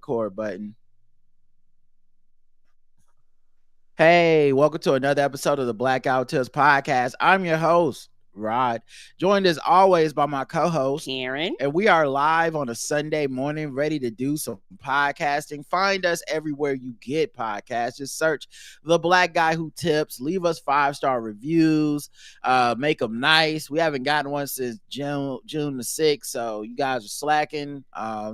record button. Hey, welcome to another episode of the Blackout Tales podcast. I'm your host, Rod, joined as always by my co-host, Karen. And we are live on a Sunday morning, ready to do some podcasting. Find us everywhere you get podcasts. Just search The Black Guy Who Tips. Leave us 5-star reviews. Make them nice. We haven't gotten one since June the 6th, so you guys are slacking.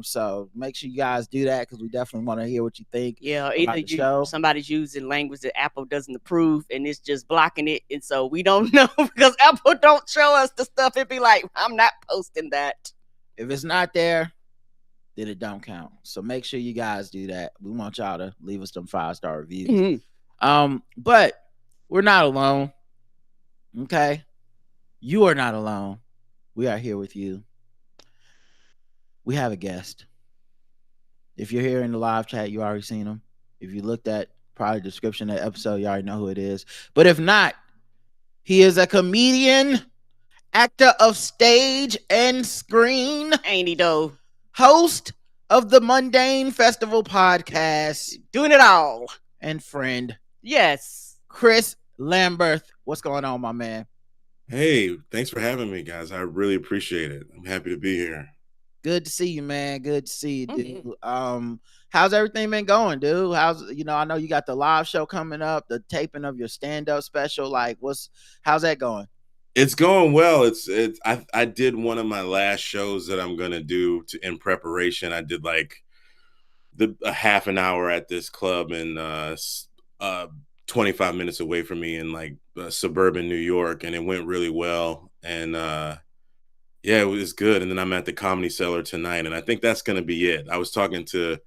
So make sure you guys do that because we definitely want to hear what you think. Yeah, either somebody's using language that Apple doesn't approve and it's just blocking it, and so we don't know because Apple don't show us the stuff. It'd be like, I'm not posting that. If it's not there, then it don't count. So make sure you guys do that. We want y'all to leave us some 5-star reviews. Mm-hmm. But we're not alone. Okay, you are not alone. We are here with you. We have a guest. If you're here in the live chat, you already seen him. If you looked at probably the description of the episode, you already know who it is. But if not, he is a comedian, actor of stage and screen. Ain't he though? Host of the Mundane Festival podcast. Doing it all. And friend. Yes. Chris Lamberth. What's going on, my man? Hey, thanks for having me, guys. I really appreciate it. I'm happy to be here. Good to see you, man. Good to see you, dude. Mm-hmm. How's everything been going, dude? I know you got the live show coming up, the taping of your stand-up special. Like, how's that going? It's going well. I did one of my last shows that I'm gonna do in preparation. I did like a half an hour at this club in 25 minutes away from me in like suburban New York, and it went really well. And yeah, it was good. And then I'm at the Comedy Cellar tonight, and I think that's gonna be it. I was talking to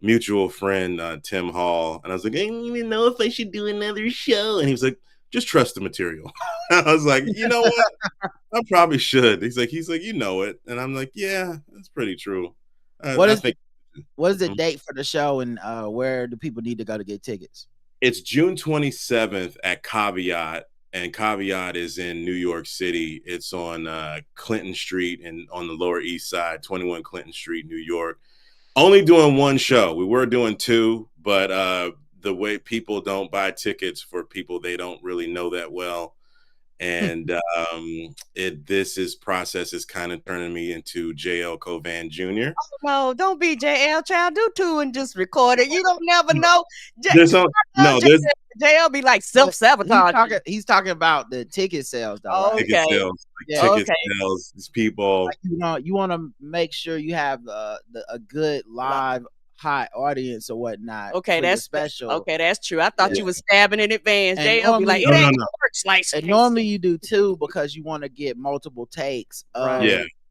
mutual friend Tim Hall, and I was like, I don't even know if I should do another show. And he was like, just trust the material. I was like, you know what? I probably should. He's like, you know it. And I'm like, yeah, that's pretty true. What is the date for the show, and where do people need to go to get tickets? It's June 27th at Caveat, and Caveat is in New York City. It's on Clinton Street and on the Lower East Side, 21 Clinton Street, New York. Only doing one show. We were doing two, but the way people don't buy tickets for people they don't really know that well. And this process is kind of turning me into JL Covan Jr. Oh, no, don't be JL, child. Do two and just record it. You don't never know. JL be like self-sabotage. He's talking about the ticket sales, though. Oh, right? Ticket sales. Ticket sales. These people. Like, you want to make sure you have a good live hot audience or whatnot. Okay, that's special. Okay, that's true. I thought you was stabbing in advance. JL be like, it ain't works like. And normally you do too because you want to get multiple takes of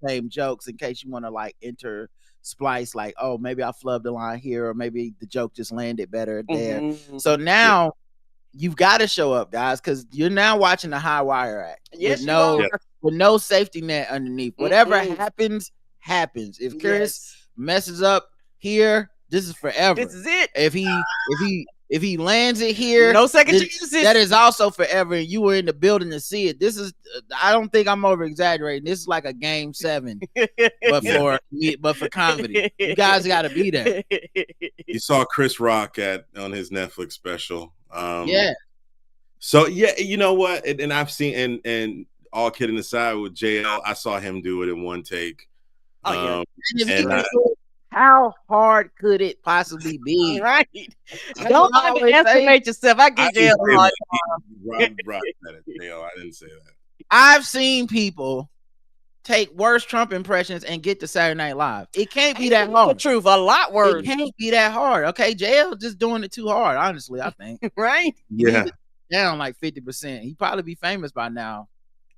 same jokes in case you want to like splice, like, oh, maybe I flubbed the line here, or maybe the joke just landed better there. Mm-hmm. So now you've got to show up, guys, because you're now watching the high wire act. Yes, with no safety net underneath. Whatever happens. If Chris messes up here, this is forever. This is it. If he lands it here, no second chances. That is also forever. And you were in the building to see it. This is, I don't think I'm over exaggerating. This is like a game 7, but for comedy. You guys got to be there. You saw Chris Rock on his Netflix special. Yeah. So yeah, you know what? And I've seen, and all kidding aside, with JL, I saw him do it in one take. Oh yeah. How hard could it possibly be? Right. Don't underestimate yourself. I get JL hard. Rob said it. I didn't say that. I've seen people take worse Trump impressions and get to Saturday Night Live. It can't be that hard. The truth, a lot worse. It can't be that hard. Okay, JL just doing it too hard, honestly, I think. Right? Yeah. Down like 50%. He'd probably be famous by now.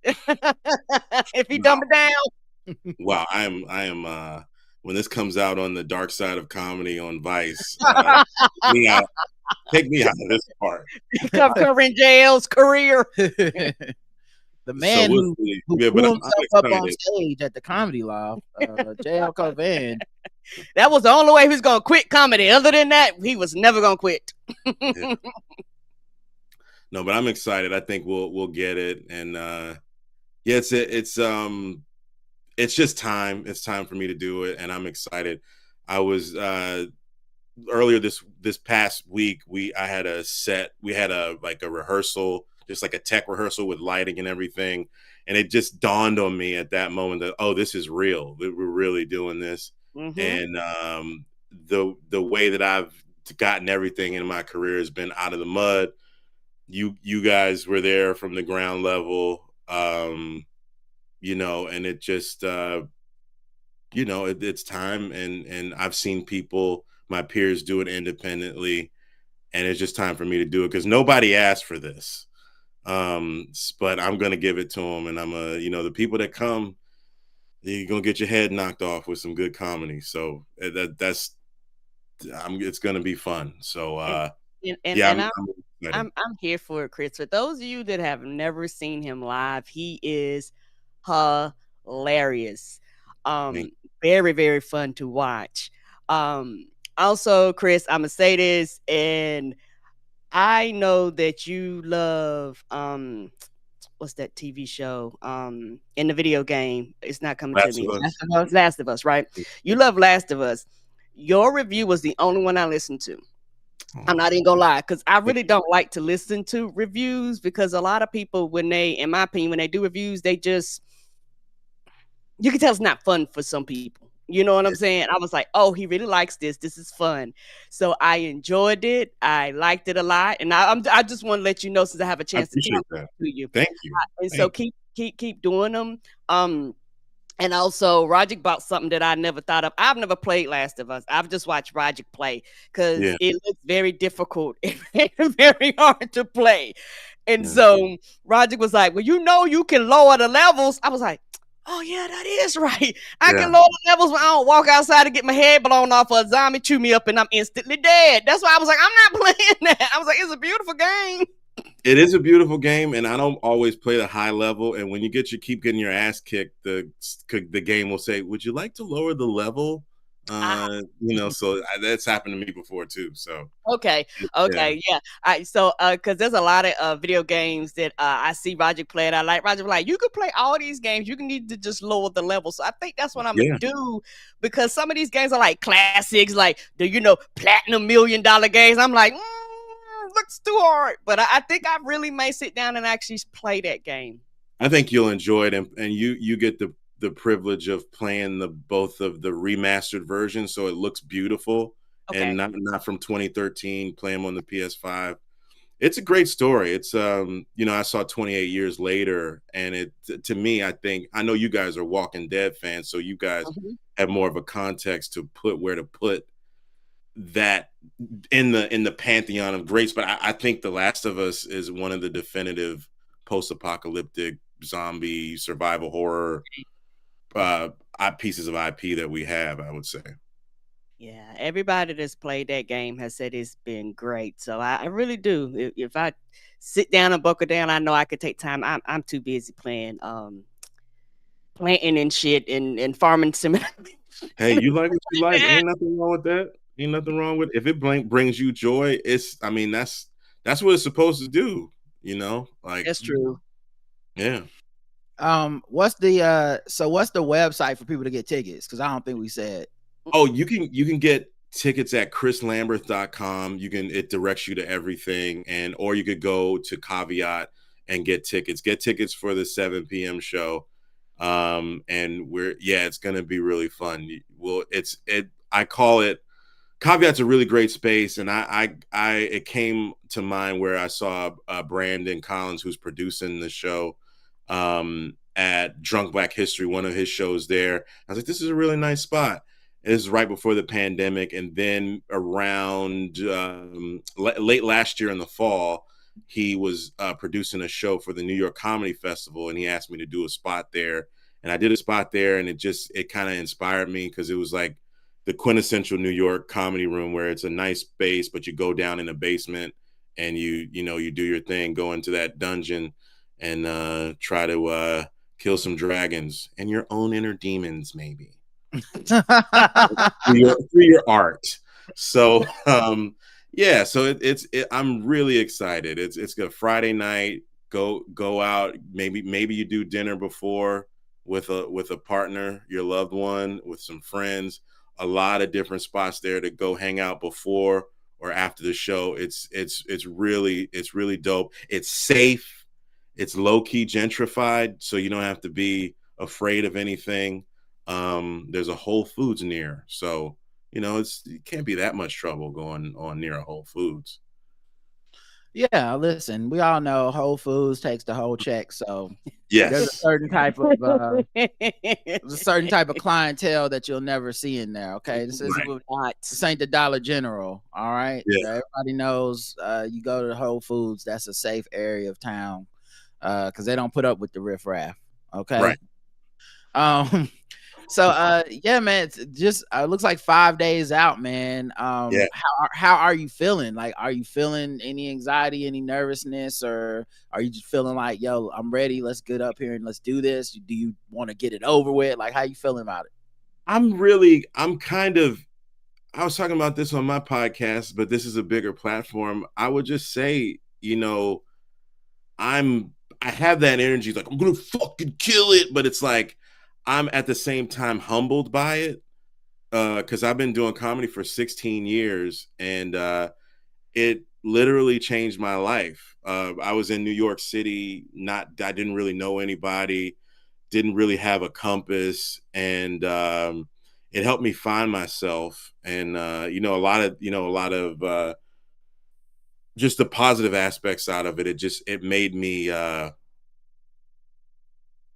If he dumb it down. Wow, I am when this comes out on the dark side of comedy on Vice, take me out of this part. Covering JL's career. The man who blew himself up on stage at the Comedy Live, JL Covan. That was the only way he was going to quit comedy. Other than that, he was never going to quit. Yeah. No, but I'm excited. I think we'll get it, and it's just time. It's time for me to do it, and I'm excited. I was earlier this past week, I had a rehearsal, just like a tech rehearsal with lighting and everything. And it just dawned on me at that moment that, oh, this is real. We're really doing this. And the way that I've gotten everything in my career has been out of the mud. You guys were there from the ground level, you know, and it just, you know, it's time. And I've seen people, my peers, do it independently. And it's just time for me to do it because nobody asked for this. But I'm going to give it to them. And you know, the people that come, you're going to get your head knocked off with some good comedy. So it's going to be fun. So, I'm here for it, Chris. For those of you that have never seen him live, he is hilarious. Very, very fun to watch. Also, Chris, I'm gonna say this, and I know that you love what's that TV show? In the video game. It's not coming to me. Last of Us, right? You love Last of Us. Your review was the only one I listened to. I'm not even gonna lie, because I really don't like to listen to reviews because a lot of people, in my opinion, when they do reviews, they just, you can tell it's not fun for some people. You know what I'm saying? I was like, oh, he really likes this. This is fun. So I enjoyed it. I liked it a lot. And I just want to let you know, since I have a chance to talk to you. Thank you. And so keep doing them. And also, Rogic bought something that I never thought of. I've never played Last of Us. I've just watched Rogic play because it looks very difficult and very hard to play. And so Rogic was like, well, you know, you can lower the levels. I was like, oh, yeah, that is right. I can lower the levels when I don't walk outside and get my head blown off or a zombie chew me up and I'm instantly dead. That's why I was like, I'm not playing that. I was like, it's a beautiful game. It is a beautiful game, and I don't always play the high level. And when you keep getting your ass kicked, the game will say, "Would you like to lower the level?" You know, so that's happened to me before too. So okay. So because there's a lot of video games that I see Roger play, and I like Roger like, you could play all these games. You can need to just lower the level. So I think that's what I'm gonna do, because some of these games are like classics, like the platinum $1 million games. I'm like, looks too hard, but I think I really may sit down and actually play that game. I think you'll enjoy it, and you get the privilege of playing both of the remastered versions, so it looks beautiful, and not from 2013. Play them on the PS5. It's a great story. It's I saw 28 years later, and to me, I know you guys are Walking Dead fans, so you guys have more of a context to put that in the pantheon of greats. But I think The Last of Us is one of the definitive post-apocalyptic zombie survival horror pieces of IP that we have, I would say. Yeah, everybody that's played that game has said it's been great. So I really do. If I sit down and buckle down, I know I could take time. I'm too busy playing planting and shit and farming simulator. Hey, you like what you like. Ain't nothing wrong with that. Ain't nothing wrong with it. If it brings you joy, that's what it's supposed to do, like that's true. Yeah. What's the website for people to get tickets? Because I don't think we said. Oh, you can get tickets at chrislamberth.com. It directs you to everything, or you could go to Caveat and get tickets. Get tickets for the 7 p.m. show. And it's gonna be really fun. I call it Caveat's a really great space, and it came to mind where I saw Brandon Collins, who's producing the show, at Drunk Black History, one of his shows there. I was like, this is a really nice spot. And this is right before the pandemic, and then around late last year in the fall, he was producing a show for the New York Comedy Festival, and he asked me to do a spot there, and I did a spot there, and it kind of inspired me because it was like the quintessential New York comedy room where it's a nice space, but you go down in the basement and you do your thing, go into that dungeon and try to kill some dragons and your own inner demons, maybe through your art. So so I'm really excited. It's a Friday night. Go out. Maybe you do dinner before with a partner, your loved one, with some friends. a lot of different spots there to go hang out before or after the show. It's really dope. It's safe. It's low key gentrified, so you don't have to be afraid of anything. There's a Whole Foods near, so it can't be that much trouble going on near a Whole Foods. Yeah, listen, we all know Whole Foods takes the whole check, so yes, there's a certain type of clientele that you'll never see in there. Okay, this ain't the Dollar General. All right, everybody knows you go to the Whole Foods. That's a safe area of town because they don't put up with the riffraff. Okay, right. So yeah, man, it's just looks like 5 days out, man. How are you feeling? Like, are you feeling any anxiety, any nervousness, or are you just feeling like, yo, I'm ready, let's get up here and let's do this? Do you want to get it over with? Like, how you feeling about it? I was talking about this on my podcast, but this is a bigger platform. I would just say, I have that energy, like I'm gonna fucking kill it, but it's like I'm at the same time humbled by it because I've been doing comedy for 16 years and it literally changed my life. I was in New York City, I didn't really know anybody, didn't really have a compass, and it helped me find myself. And a lot of just the positive aspects out of it. It made me.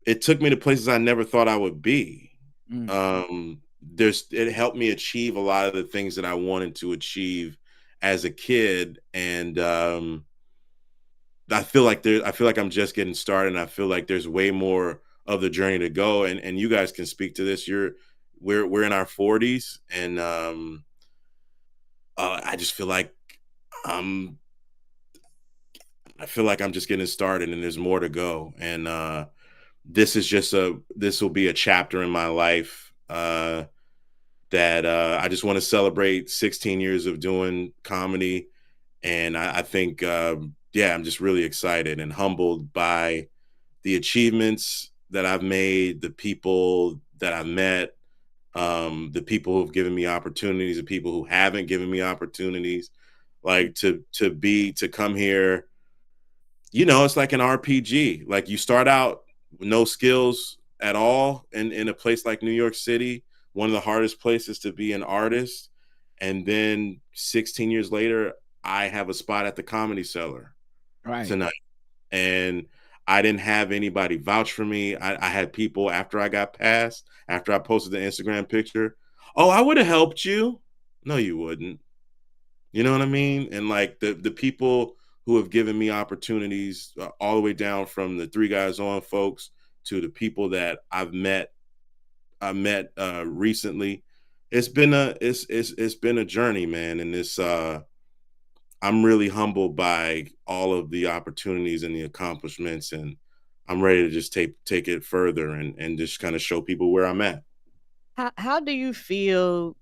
It took me to places I never thought I would be. It helped me achieve a lot of the things that I wanted to achieve as a kid, and I feel like I'm just getting started, and I feel like there's way more of the journey to go. And you guys can speak to this. We're in our 40s, and I just feel like I'm just getting started, and there's more to go. And this will be a chapter in my life that I just want to celebrate 16 years of doing comedy. And I think, I'm just really excited and humbled by the achievements that I've made, the people that I've met, the people who've given me opportunities, the people who haven't given me opportunities. Like to come here, it's like an RPG. Like you start out with no skills at all in a place like New York City, one of the hardest places to be an artist. And then 16 years later, I have a spot at the Comedy Cellar tonight. And I didn't have anybody vouch for me. I had people after I posted the Instagram picture. Oh, I would have helped you. No, you wouldn't. You know what I mean? And like the people who have given me opportunities all the way down from the Three Guys On folks to the people that I met recently. It's been a journey, man. And I'm really humbled by all of the opportunities and the accomplishments, and I'm ready to just take it further and just kind of show people where I'm at. How do you feel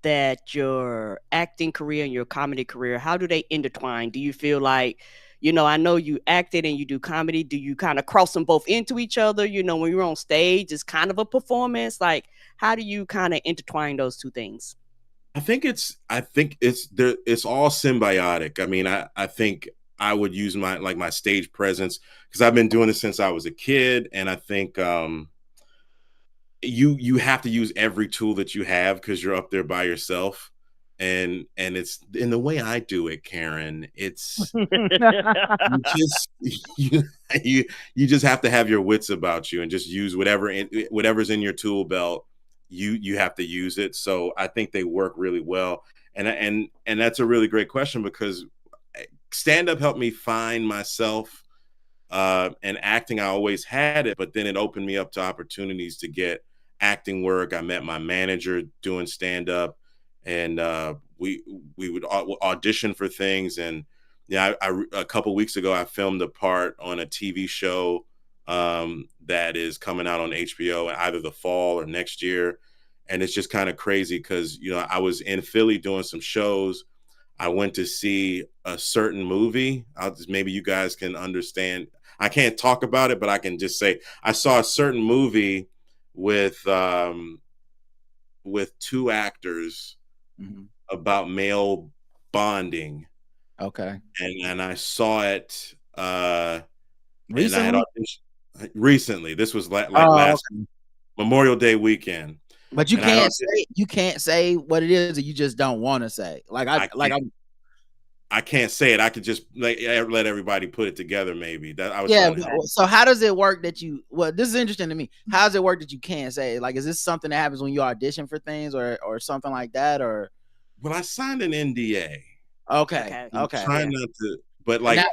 that your acting career and your comedy career, how do they intertwine? Do you feel like, I know you acted and you do comedy. Do you kind of cross them both into each other? When you're on stage, it's kind of a performance. Like, how do you kind of intertwine those two things? I think it's all symbiotic. I mean, I think I would use my stage presence because I've been doing this since I was a kid. And I think you have to use every tool that you have because you're up there by yourself. And it's in the way I do it, Karen. It's you just have to have your wits about you and just use whatever's in your tool belt. You have to use it. So I think they work really well. And that's a really great question because stand-up helped me find myself. And acting, I always had it, but then it opened me up to opportunities to get acting work. I met my manager doing stand-up, and we would audition for things. And a couple weeks ago, I filmed a part on a TV show that is coming out on HBO either the fall or next year. And it's just kind of crazy because, I was in Philly doing some shows. I went to see a certain movie. Maybe you guys can understand. I can't talk about it, but I can just say I saw a certain movie with with 2 actors about male bonding. Okay. And I saw it Recently? and I had auditioned recently. This was like last Memorial Day weekend. But you can't say what it is, or you just don't want to say. I can't say it. I could just let everybody put it together. Maybe that I was. Yeah. So how does it work that you? Well, this is interesting to me. How does it work that you can't say? Like, is this something that happens when you audition for things, or something like that, or? Well, I signed an NDA. Okay. I'm trying not to, but like, now,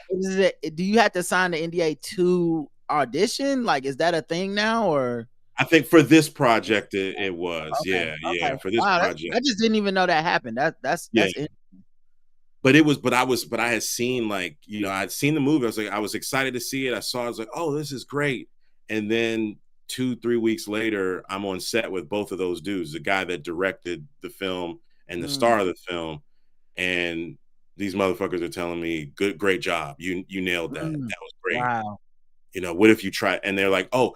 do you have to sign the NDA to audition? Like, is that a thing now, or? I think for this project it was. Okay. Yeah. For this project, I just didn't even know that happened. That's interesting. But I had seen, like, you know, I'd seen the movie. I was excited to see it. I saw it. I was like, oh, this is great. And then 2-3 weeks later, I'm on set with both of those dudes, the guy that directed the film and the star of the film. And these motherfuckers are telling me, great job. You nailed that. That was great. Wow. You know, what if you try? And they're like, oh,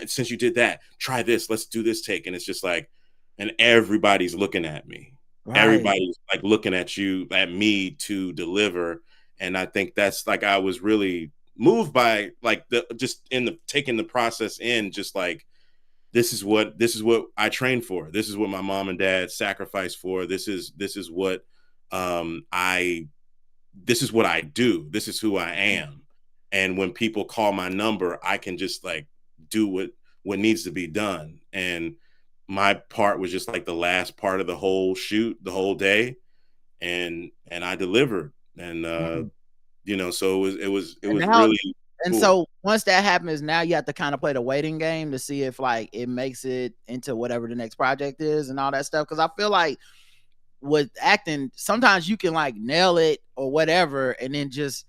since you did that, try this. Let's do this take. And it's just like, and everybody's looking at me. Right. Everybody's like looking at me to deliver. And I think that's like, I was really moved by like taking the process in, just like, this is what I trained for. This is what my mom and dad sacrificed for. This is what this is what I do. This is who I am. And when people call my number, I can just like do what needs to be done. And my part was just like the last part of the whole shoot, the whole day. And I delivered. And you know, so it was really and cool. So once that happens, now you have to kind of play the waiting game to see if like it makes it into whatever the next project is and all that stuff. Cause I feel like with acting, sometimes you can like nail it or whatever, and then just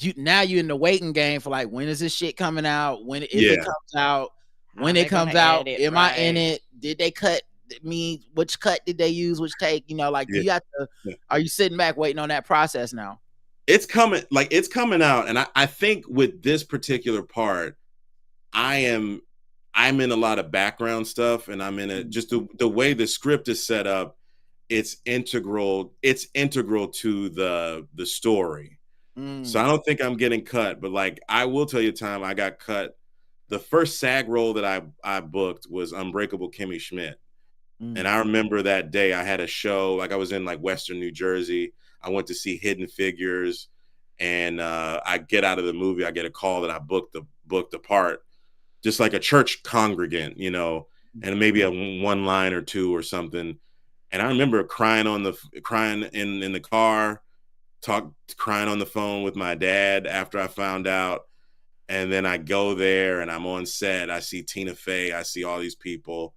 you're in the waiting game for like, when is this shit coming out? When if it comes out, when it comes out, am I in it? Did they cut me? Which cut did they use? Which take? You know, like you have to. Are you sitting back waiting on that process now? It's coming out, and I think with this particular part, I'm in a lot of background stuff, and I'm in it just the way the script is set up. It's integral to the story. So I don't think I'm getting cut, but like, I will tell you, time I got cut. The first SAG role that I booked was Unbreakable Kimmy Schmidt. And I remember that day I had a show, like I was in like Western New Jersey. I went to see Hidden Figures, and I get out of the movie. I get a call that I booked the part, just like a church congregant, you know, and maybe a one line or two or something. And I remember crying in the car, crying on the phone with my dad after I found out. And then I go there and I'm on set. I see Tina Fey. I see all these people.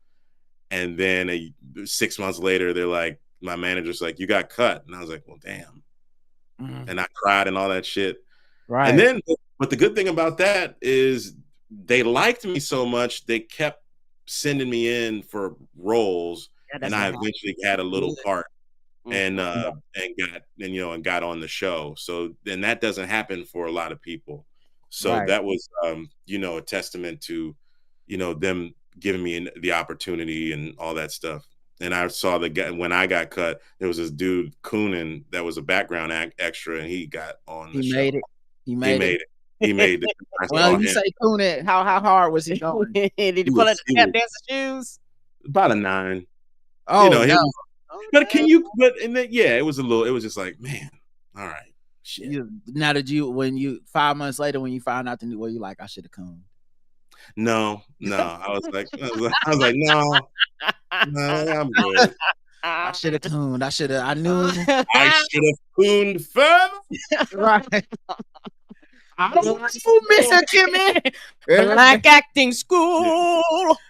And then 6 months later, they're like, my manager's like, you got cut. And I was like, well, damn. And I cried and all that shit. Right. And then, but the good thing about that is they liked me so much, they kept sending me in for roles. And I eventually had a little part. And got on the show. So then that doesn't happen for a lot of people. So that was a testament to them giving me the opportunity and all that stuff. And I saw the guy when I got cut. There was this dude Coonan that was a background extra, and he got on the show. He made it. Well, you say Coonan, how hard was he going? Did he pull out the tap dancer shoes? About a 9. Oh, no. But it was it was just like, man, all right, shit. Now did you 5 months later when you found out the new, were you like, I should have come? No, I was like, no, I'm good. I should have cooned. I knew I should have cooned further. Right. I don't know, Mr. Kimmy. Black acting school.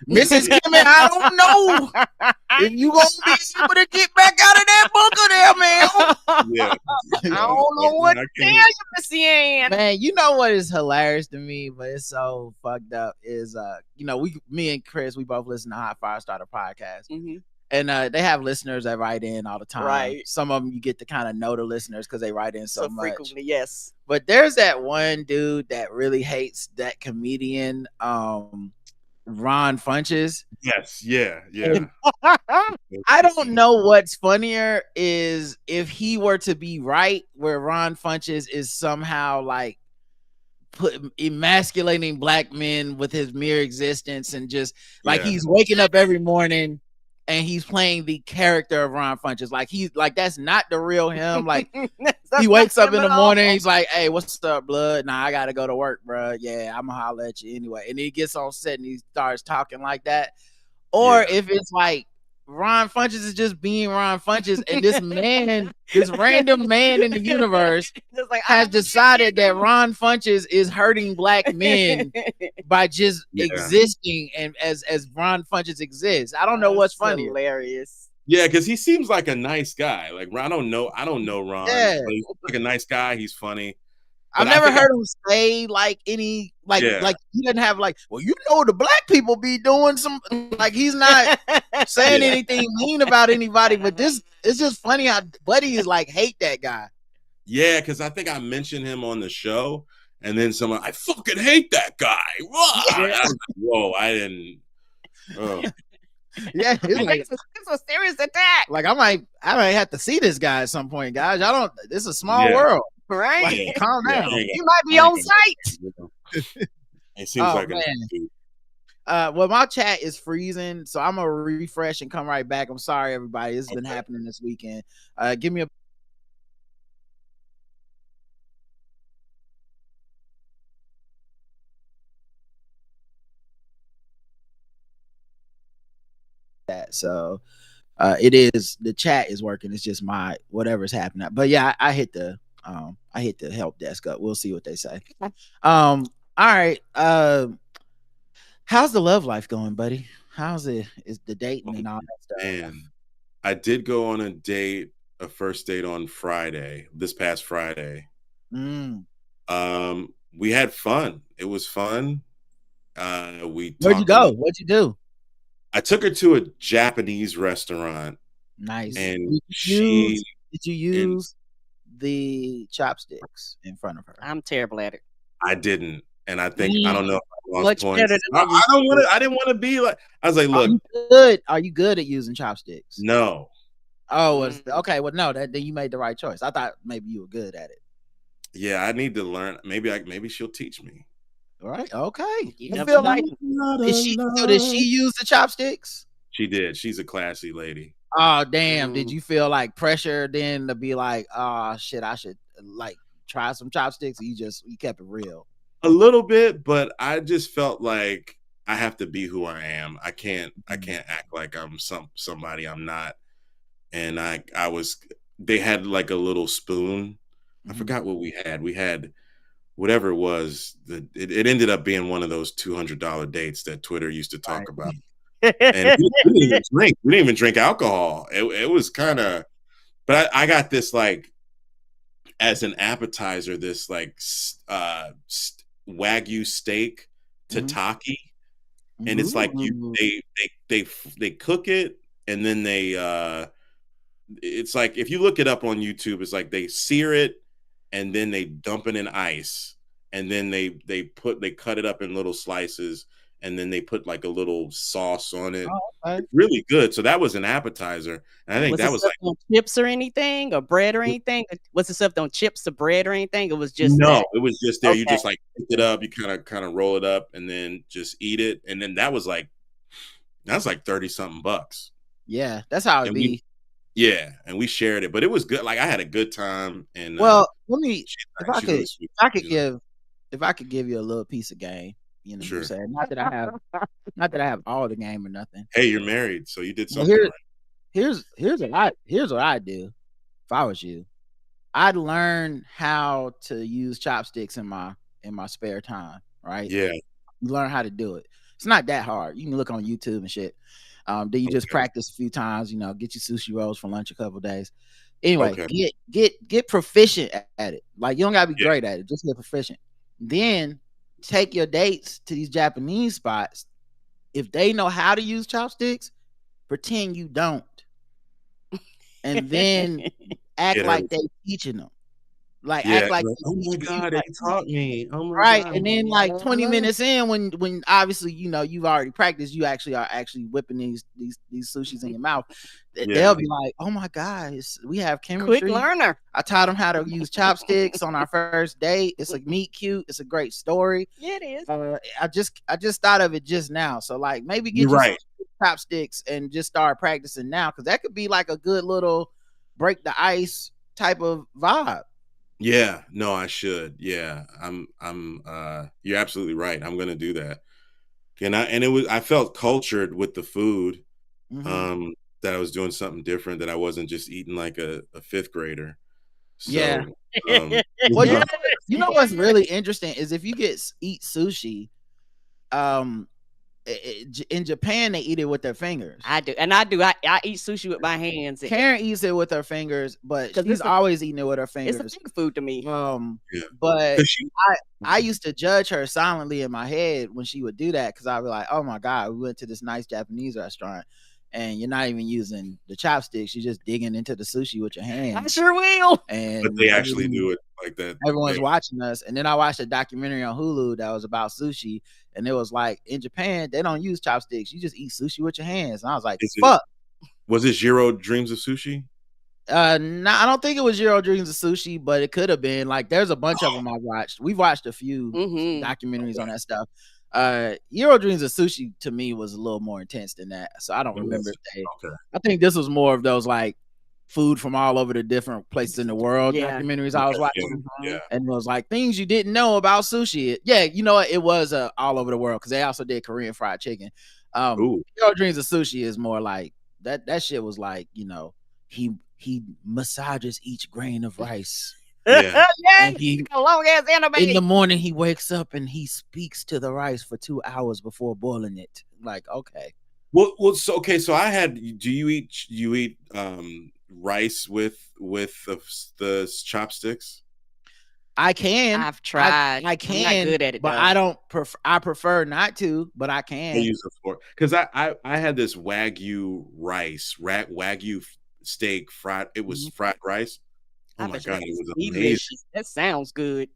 Mrs. Kimmy, I don't know if you gonna be able to get back out of that bunker there, man. Yeah. I don't know what to tell you, Missy Ann. Man, you know what is hilarious to me, but it's so fucked up is me and Chris, we both listen to Hot Fire Starter podcast. Mm-hmm. And they have listeners that write in all the time. Right. Some of them you get to kind of know the listeners because they write in so much. Frequently, yes. But there's that one dude that really hates that comedian. Ron Funches. Yes, yeah. I don't know what's funnier is if he were to be right, where Ron Funches is somehow like emasculating black men with his mere existence, and just like he's waking up every morning and he's playing the character of Ron Funches. Like he's like, that's not the real him. Like he wakes up in the morning, he's like, "Hey, what's up, blood? Nah, I gotta go to work, bro. Yeah, I'm gonna holler at you anyway." And he gets on set and he starts talking like that. Or if it's like Ron Funches is just being Ron Funches, and this man, this random man in the universe, like, has decided that Ron Funches is hurting black men by just existing, and as Ron Funches exists. I don't know what's funny. Hilarious. Yeah, because he seems like a nice guy. Like I don't know Ron. Yeah. But he's like a nice guy. He's funny. I've never heard him say like any like he doesn't have like, well, you know, the black people be doing some, like he's not saying anything mean about anybody, but this it's just funny how Buddy is like hate that guy. Yeah, because I think I mentioned him on the show, and then someone, I fucking hate that guy. I was like, whoa, I didn't. Oh. Yeah, it's like it's a serious attack. Like I might have to see this guy at some point, guys. I don't. This is a small world. Right. Like, calm down. You might be on site. It seems like a well, my chat is freezing, so I'm gonna refresh and come right back. I'm sorry, everybody. This has been happening this weekend. Give me a that. So it is, the chat is working. It's just my whatever's happening. But yeah, I hit the help desk up. We'll see what they say. All right. How's the love life going, buddy? How's it? Is the dating and all that stuff? Man, I did go on a first date on Friday, this past Friday. We had fun. It was fun. Where'd you go? What'd you do? I took her to a Japanese restaurant. Nice. And did you use the chopsticks in front of her? I'm terrible at it. I didn't. And I think I don't know if I lost points. I didn't want to be like, I was like, look, are you good at using chopsticks? No. Oh, okay. Well, no, then you made the right choice. I thought maybe you were good at it. Yeah, I need to learn. Maybe she'll teach me. All right. Okay. You feel like did she use the chopsticks? She did. She's a classy lady. Oh, damn. Did you feel like pressure then to be like, oh shit, I should like try some chopsticks? Or you kept it real? A little bit, but I just felt like I have to be who I am. I can't act like I'm somebody I'm not. And they had like a little spoon. I forgot what we had. We had whatever it was. It ended up being one of those $200 dates that Twitter used to talk about. And we didn't even drink. We didn't even drink alcohol. It was kind of, but I got this like as an appetizer, this like Wagyu steak tataki, and it's like they cook it, and then it's like if you look it up on YouTube, it's like they sear it and then they dump it in ice, and then they cut it up in little slices, and then they put like a little sauce on it. It's really good. So that was an appetizer, and I think that was like on chips or anything, or bread or anything. Was it stuffed on chips or bread or anything? It was just it was just there. Okay. You just like pick it up, you kind of roll it up, and then just eat it. And then that's like $30-something bucks. Yeah, that's how it be. And we shared it, but it was good. Like I had a good time. And well, if I could give you a little piece of game, you know, what I'm saying? Not that I have all the game or nothing. Hey, you're married, so you did something right. Here's what I do. If I was you, I'd learn how to use chopsticks in my spare time. Right? Yeah, you learn how to do it. It's not that hard. You can look on YouTube and shit. Then you just practice a few times. You know, get your sushi rolls for lunch a couple of days. Anyway, get proficient at it. Like you don't gotta be great at it. Just get proficient. Then take your dates to these Japanese spots. If they know how to use chopsticks, pretend you don't, and then act like they teaching them. Like Yeah. act like Oh my God, like, they taught me. Oh my right. God. And then like 20 minutes in, when obviously you've already practiced, you actually are whipping these sushis in your mouth. They'll be like, "Oh my God, we have chemistry." Quick learner. I taught them how to use chopsticks on our first date. It's a meet cute. It's a great story. Yeah, it is. I just thought of it just now. So like maybe get You're you right. some chopsticks and just start practicing now, because that could be like a good little break the ice type of vibe. Yeah, no, I should. Yeah, you're absolutely right. I'm gonna do that. I felt cultured with the food, Mm-hmm. that I was doing something different, that I wasn't just eating like a fifth grader. Yeah. So, Well, you know what's really interesting is if you eat sushi, in Japan they eat it with their fingers. I do. I eat sushi with my hands. Karen eats it with her fingers, but she's always eating it with her fingers. It's a finger food to me. But I used to judge her silently in my head when she would do that, because I'd be like, oh my God, we went to this nice Japanese restaurant and you're not even using the chopsticks, you're just digging into the sushi with your hands. I sure will. And but they actually do it like that. Everyone's watching us. And then I watched a documentary on Hulu that was about sushi, and it was like, in Japan they don't use chopsticks, you just eat sushi with your hands. And I was like, fuck. Was it Jiro Dreams of Sushi? No, I don't think it was Jiro Dreams of Sushi, but it could have been. Like, there's a bunch of them I watched. We've watched a few documentaries on that stuff. Jiro Dreams of Sushi to me was a little more intense than that, so I don't remember if they. I think this was more of those like food from all over the different places in the world documentaries I was watching. And it was like things you didn't know about sushi. Yeah, you know what? It was all over the world, because they also did Korean fried chicken. Jiro Dreams of Sushi is more like that shit was like, he massages each grain of rice. Yeah, and he, a long ass anime. In the morning he wakes up and he speaks to the rice for 2 hours before boiling it. Like, okay. Well, so okay, so do you eat rice with the chopsticks? I can. I've tried. I can. I'm not good at it, but though. I don't. I prefer not to, but I can. I use a fork, because I had this wagyu rice, wagyu steak fried. It was fried rice. Oh my God, it was amazing. That sounds good.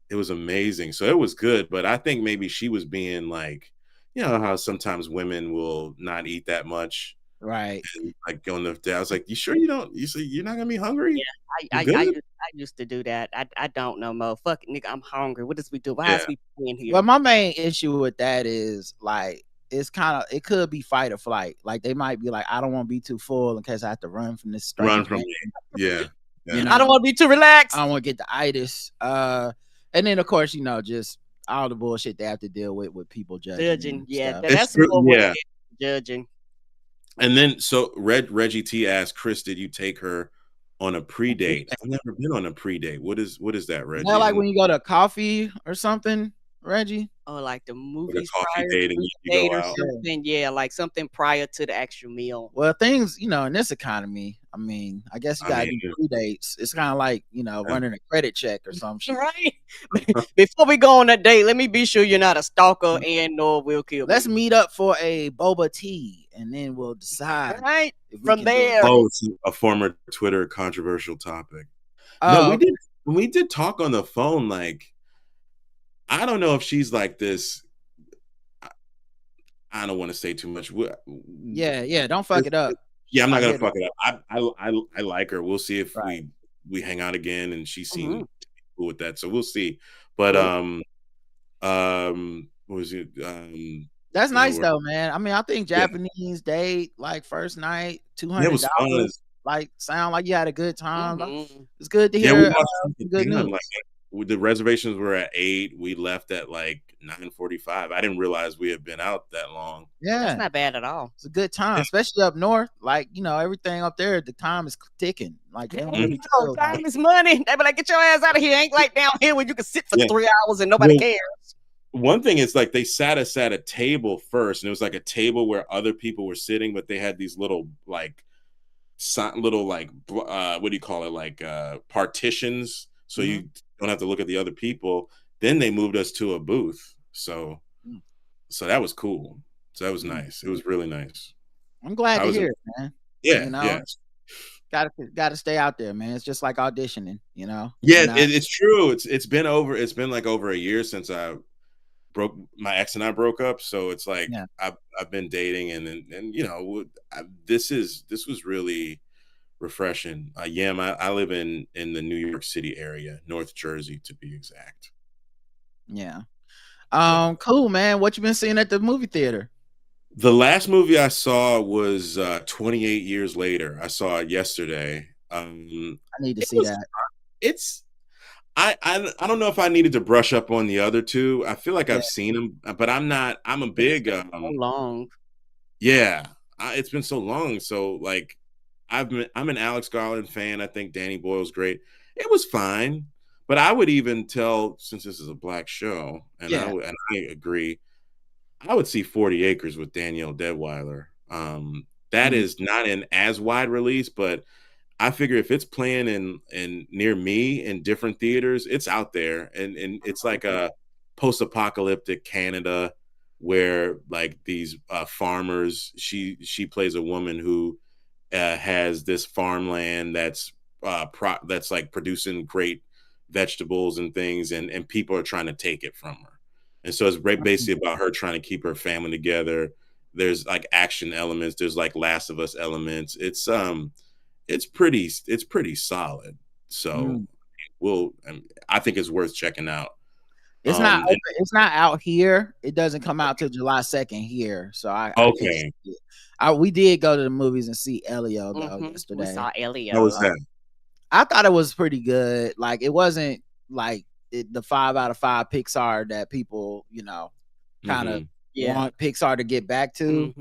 It was amazing. So it was good, but I think maybe she was being like, you know how sometimes women will not eat that much, right? And like on the day, I was like, "You sure you don't? You're not gonna be hungry?" Yeah, I used to do that. I don't know, Mo. Fuck, nigga, I'm hungry. What does we do? Why is we in here? Well, my main issue with that is like, it's kind of, it could be fight or flight. Like, they might be like, I don't want to be too full in case I have to run from this. Run from me. Yeah. You know, I don't want to be too relaxed. I don't want to get the itis. And then of course, just all the bullshit they have to deal with people judging. Yeah, stuff. that's more judging. And then so Reggie T asked, Chris, did you take her on a pre-date? I've never been on a pre-date. What is that, Reggie? Well, like when you go to coffee or something, Reggie? Oh, like the movies prior to the date or something. Yeah, like something prior to the actual meal. Well, things, in this economy, I mean, I guess you gotta do pre-dates. It's kind of like, running a credit check or something. Right. Before we go on that date, let me be sure you're not a stalker and nor will kill me. Let's meet up for a boba tea and then we'll decide. Right. From there. Oh, it's a former Twitter controversial topic. No, we did talk on the phone. Like, I don't know if she's like this. I don't want to say too much. Yeah. Don't fuck it up. Yeah, I'm not gonna fuck it up. I like her. We'll see if we hang out again, and she seemed cool with that. So we'll see. But what was it? That's nice though, man. I mean, I think Japanese date, like first night, $200, like sound like you had a good time. It's good to hear. Good news. Like, the reservations were at 8. We left at like 9:45. I didn't realize we had been out that long. Yeah, that's not bad at all. It's a good time, especially up north. Like, everything up there, the time is ticking. Like, time is money. They be like, get your ass out of here. Ain't like down here where you can sit for 3 hours and nobody cares. One thing is, like, they sat us at a table first, and it was like a table where other people were sitting, but they had these little what do you call it, like partitions, so you don't have to look at the other people. Then they moved us to a booth, so that was cool. So that was nice. It was really nice. I'm glad to hear it, man. Yeah. Gotta stay out there, man. It's just like auditioning, you know. Yeah, it's true. It's been like over a year since my ex and I broke up. So it's like I've been dating, and you know, this was really refreshing. I live in the New York City area, North Jersey to be exact. Yeah. Cool, man. What you been seeing at the movie theater? The last movie I saw was 28 Years Later. I saw it yesterday. I need to see that. I don't know if I needed to brush up on the other two. I feel like I've seen them, but I'm a big so long. Yeah, it's been so long. So like, I'm an Alex Garland fan. I think Danny Boyle's great. It was fine, but I would even tell, since this is a black show, and I agree, I would see 40 Acres with Danielle Deadwyler. That is not an as wide release, but I figure if it's playing in near me in different theaters, it's out there, and it's like a post-apocalyptic Canada where like these farmers. She plays a woman who has this farmland that's like producing great vegetables and things, and people are trying to take it from her. And so it's basically about her trying to keep her family together. There's like action elements. There's like Last of Us elements. It's pretty solid. So I think it's worth checking out. It's not open, it's not out here. It doesn't come out till July 2nd here. So we did go to the movies and see Elio though yesterday. We saw Elio. How was that? I thought it was pretty good. Like it wasn't like the 5 out of 5 Pixar that people, you know, kind of want Pixar to get back to.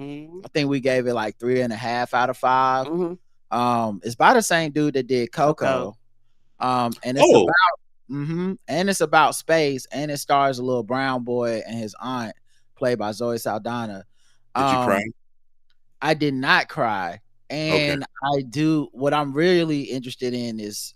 I think we gave it like 3.5 out of 5. It's by the same dude that did Coco. And it's and it's about space, and it stars a little brown boy and his aunt, played by Zoe Saldana. Did you cry? I did not cry. And what I'm really interested in is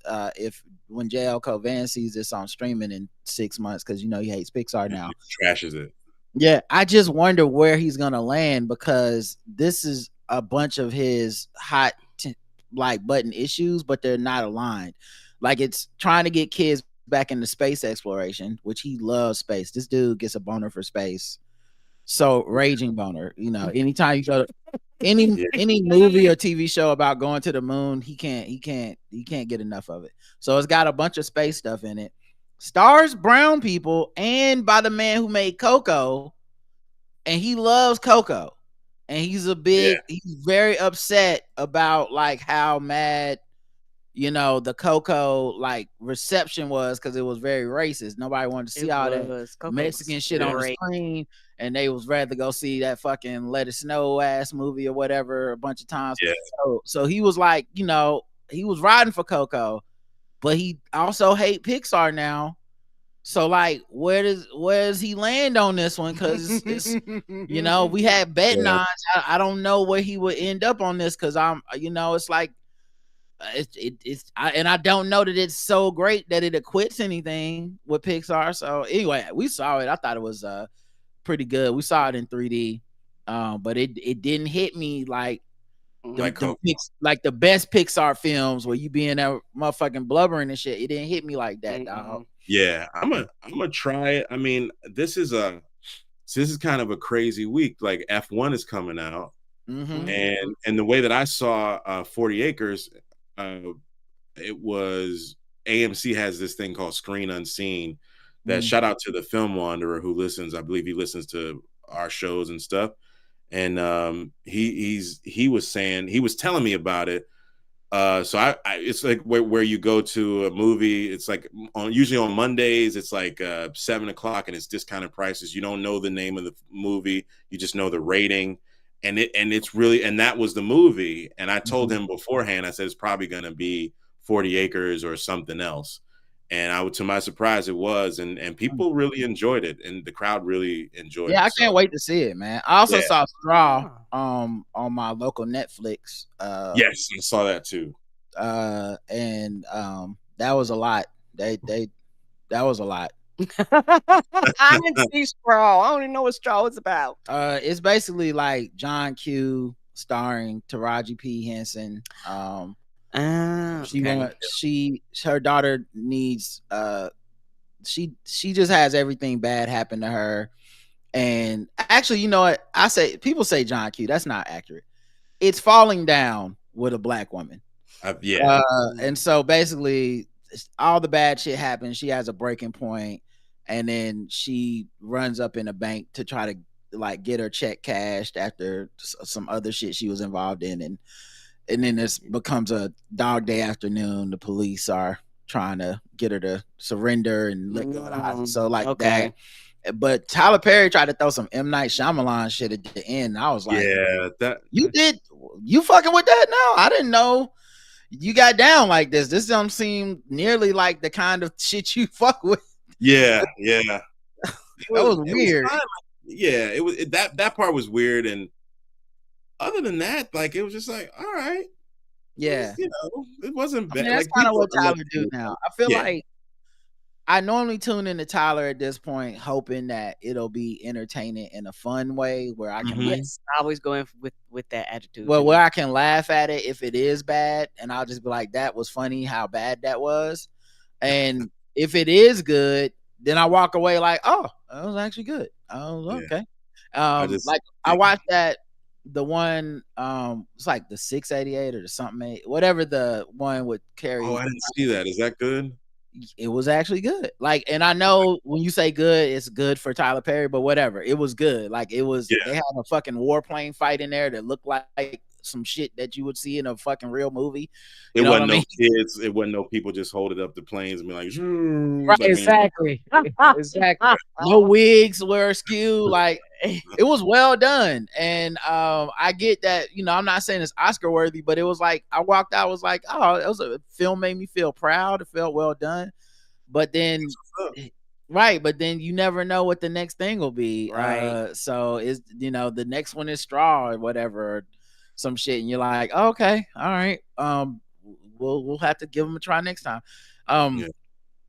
when JL Covan sees this on streaming in 6 months, because you know he hates Pixar now. He trashes it. Yeah, I just wonder where he's gonna land, because this is a bunch of his hot like button issues, but they're not aligned. Like it's trying to get kids back into space exploration, which he loves space. This dude gets a boner for space. So raging boner, you know, anytime you go to any movie or TV show about going to the moon, he can't get enough of it. So it's got a bunch of space stuff in it. Stars brown people, and by the man who made Coco, and he loves Coco. And he's he's very upset about like how mad, you know, the Coco like reception was, because it was very racist. Nobody wanted to see all that Mexican shit on the screen, and they was rather go see that fucking Let It Snow ass movie or whatever a bunch of times. Yeah. So he was like, you know, he was riding for Coco, but he also hate Pixar now. So like, where does he land on this one? Because it's you know, we had betting odds. I don't know where he would end up on this, because you know, it's like I don't know that it's so great that it acquits anything with Pixar. So anyway, we saw it. I thought it was pretty good. We saw it in 3D, but it didn't hit me like the best Pixar films where you be in that motherfucking blubbering and shit. It didn't hit me like that, dog. Yeah, I'm gonna try it. I mean, this is kind of a crazy week. Like F1 is coming out, and the way that I saw 40 Acres, it was AMC has this thing called Screen Unseen. That shout out to the Film Wanderer who listens. I believe he listens to our shows and stuff. And he was telling me about it. So I it's like where you go to a movie, it's like usually on Mondays, it's like 7:00 and it's discounted prices. You don't know the name of the movie, you just know the rating, and it's really, and that was the movie. And I told him beforehand, I said it's probably gonna be 40 Acres or something else. And to my surprise, it was, and people really enjoyed it, and the crowd really enjoyed it. Yeah, I can't wait to see it, man. I also saw Straw on my local Netflix. Yes, I saw that too. And that was a lot. That was a lot. I didn't see Straw. I don't even know what Straw is about. It's basically like John Q starring Taraji P. Henson. Her daughter needs she just has everything bad happen to her. And actually, you know what? People say John Q. That's not accurate. It's falling down with a black woman. And so basically all the bad shit happens. She has a breaking point, and then she runs up in a bank to try to like get her check cashed after some other shit she was involved in, and then this becomes a dog day afternoon. The police are trying to get her to surrender and let go of the house. So like that. But Tyler Perry tried to throw some M. Night Shyamalan shit at the end. I was like, you fucking with that now? I didn't know you got down like this. This don't seem nearly like the kind of shit you fuck with. Yeah. That was weird. It was that part was weird, and other than that, like it was just like, all right. Yeah. It wasn't bad. That's kind of what Tyler do now. I feel like I normally tune into Tyler at this point, hoping that it'll be entertaining in a fun way where I can always going with that attitude. Well, where I can laugh at it if it is bad, and I'll just be like, that was funny how bad that was. And if it is good, then I walk away like, oh, that was actually good. I was okay. I watched the one it's like the 688 or the something, whatever, the one with Carrie. I didn't see that. Is that good? It was actually good. Like, and I know when you say good, it's good for Tyler Perry, but whatever. It was good. Like, it was, they had a fucking warplane fight in there that looked like some shit that you would see in a fucking real movie. It wasn't kids. It wasn't no people just holding up the planes and be like, right, exactly. Exactly. No wigs were askew. Like, it was well done. And I get that, I'm not saying it's Oscar worthy, but it was like, I walked out, was like, oh, it was a film, made me feel proud. It felt well done. But then but then you never know what the next thing will be. Right. So is the next one is Straw or whatever, or some shit, and you're like, oh, okay, all right. We'll have to give him a try next time.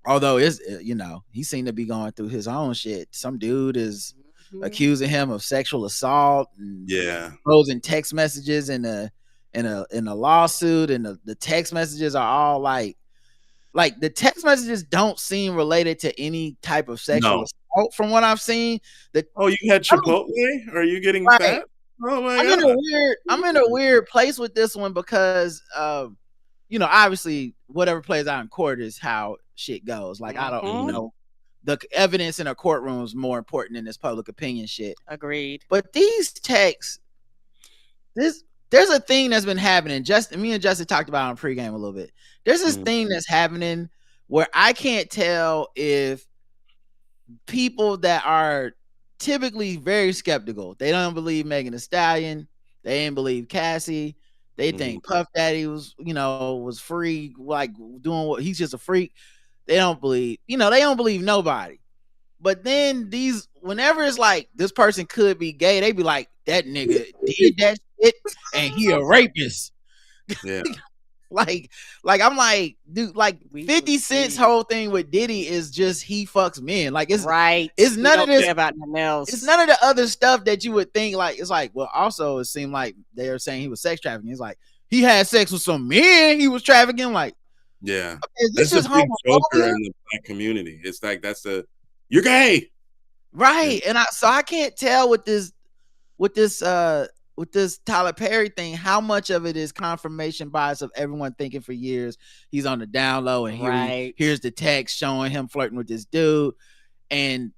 Although he seemed to be going through his own shit. Some dude is accusing him of sexual assault and posing text messages in a lawsuit, and the text messages are all like the text messages don't seem related to any type of sexual assault from what I've seen. You had Chipotle? Are you getting fat? Oh my God. I'm in a weird place with this one because obviously whatever plays out in court is how shit goes. Like, I don't the evidence in a courtroom is more important than this public opinion shit. Agreed. But these texts, there's a thing that's been happening. Me and Justin talked about it on pregame a little bit. There's this thing that's happening where I can't tell if people that are typically very skeptical, they don't believe Megan Thee Stallion, they didn't believe Cassie, they think Puff Daddy was free, like doing what he's just a freak. They don't believe, they don't believe nobody. But then whenever it's like this person could be gay, they be like, that nigga did that shit and he a rapist. Yeah. like I'm like, dude, like 50 Cent's whole thing with Diddy is just he fucks men. Like, it's right. It's none of this about nothing else. It's none of the other stuff that you would think. Like, it's like, well, also it seemed like they are saying he was sex trafficking. It's like he had sex with some men he was trafficking. Like, yeah, this is big joker in the black community. It's like you're gay, right? And I can't tell with this Tyler Perry thing, how much of it is confirmation bias of everyone thinking for years he's on the down low, and here's the text showing him flirting with this dude, and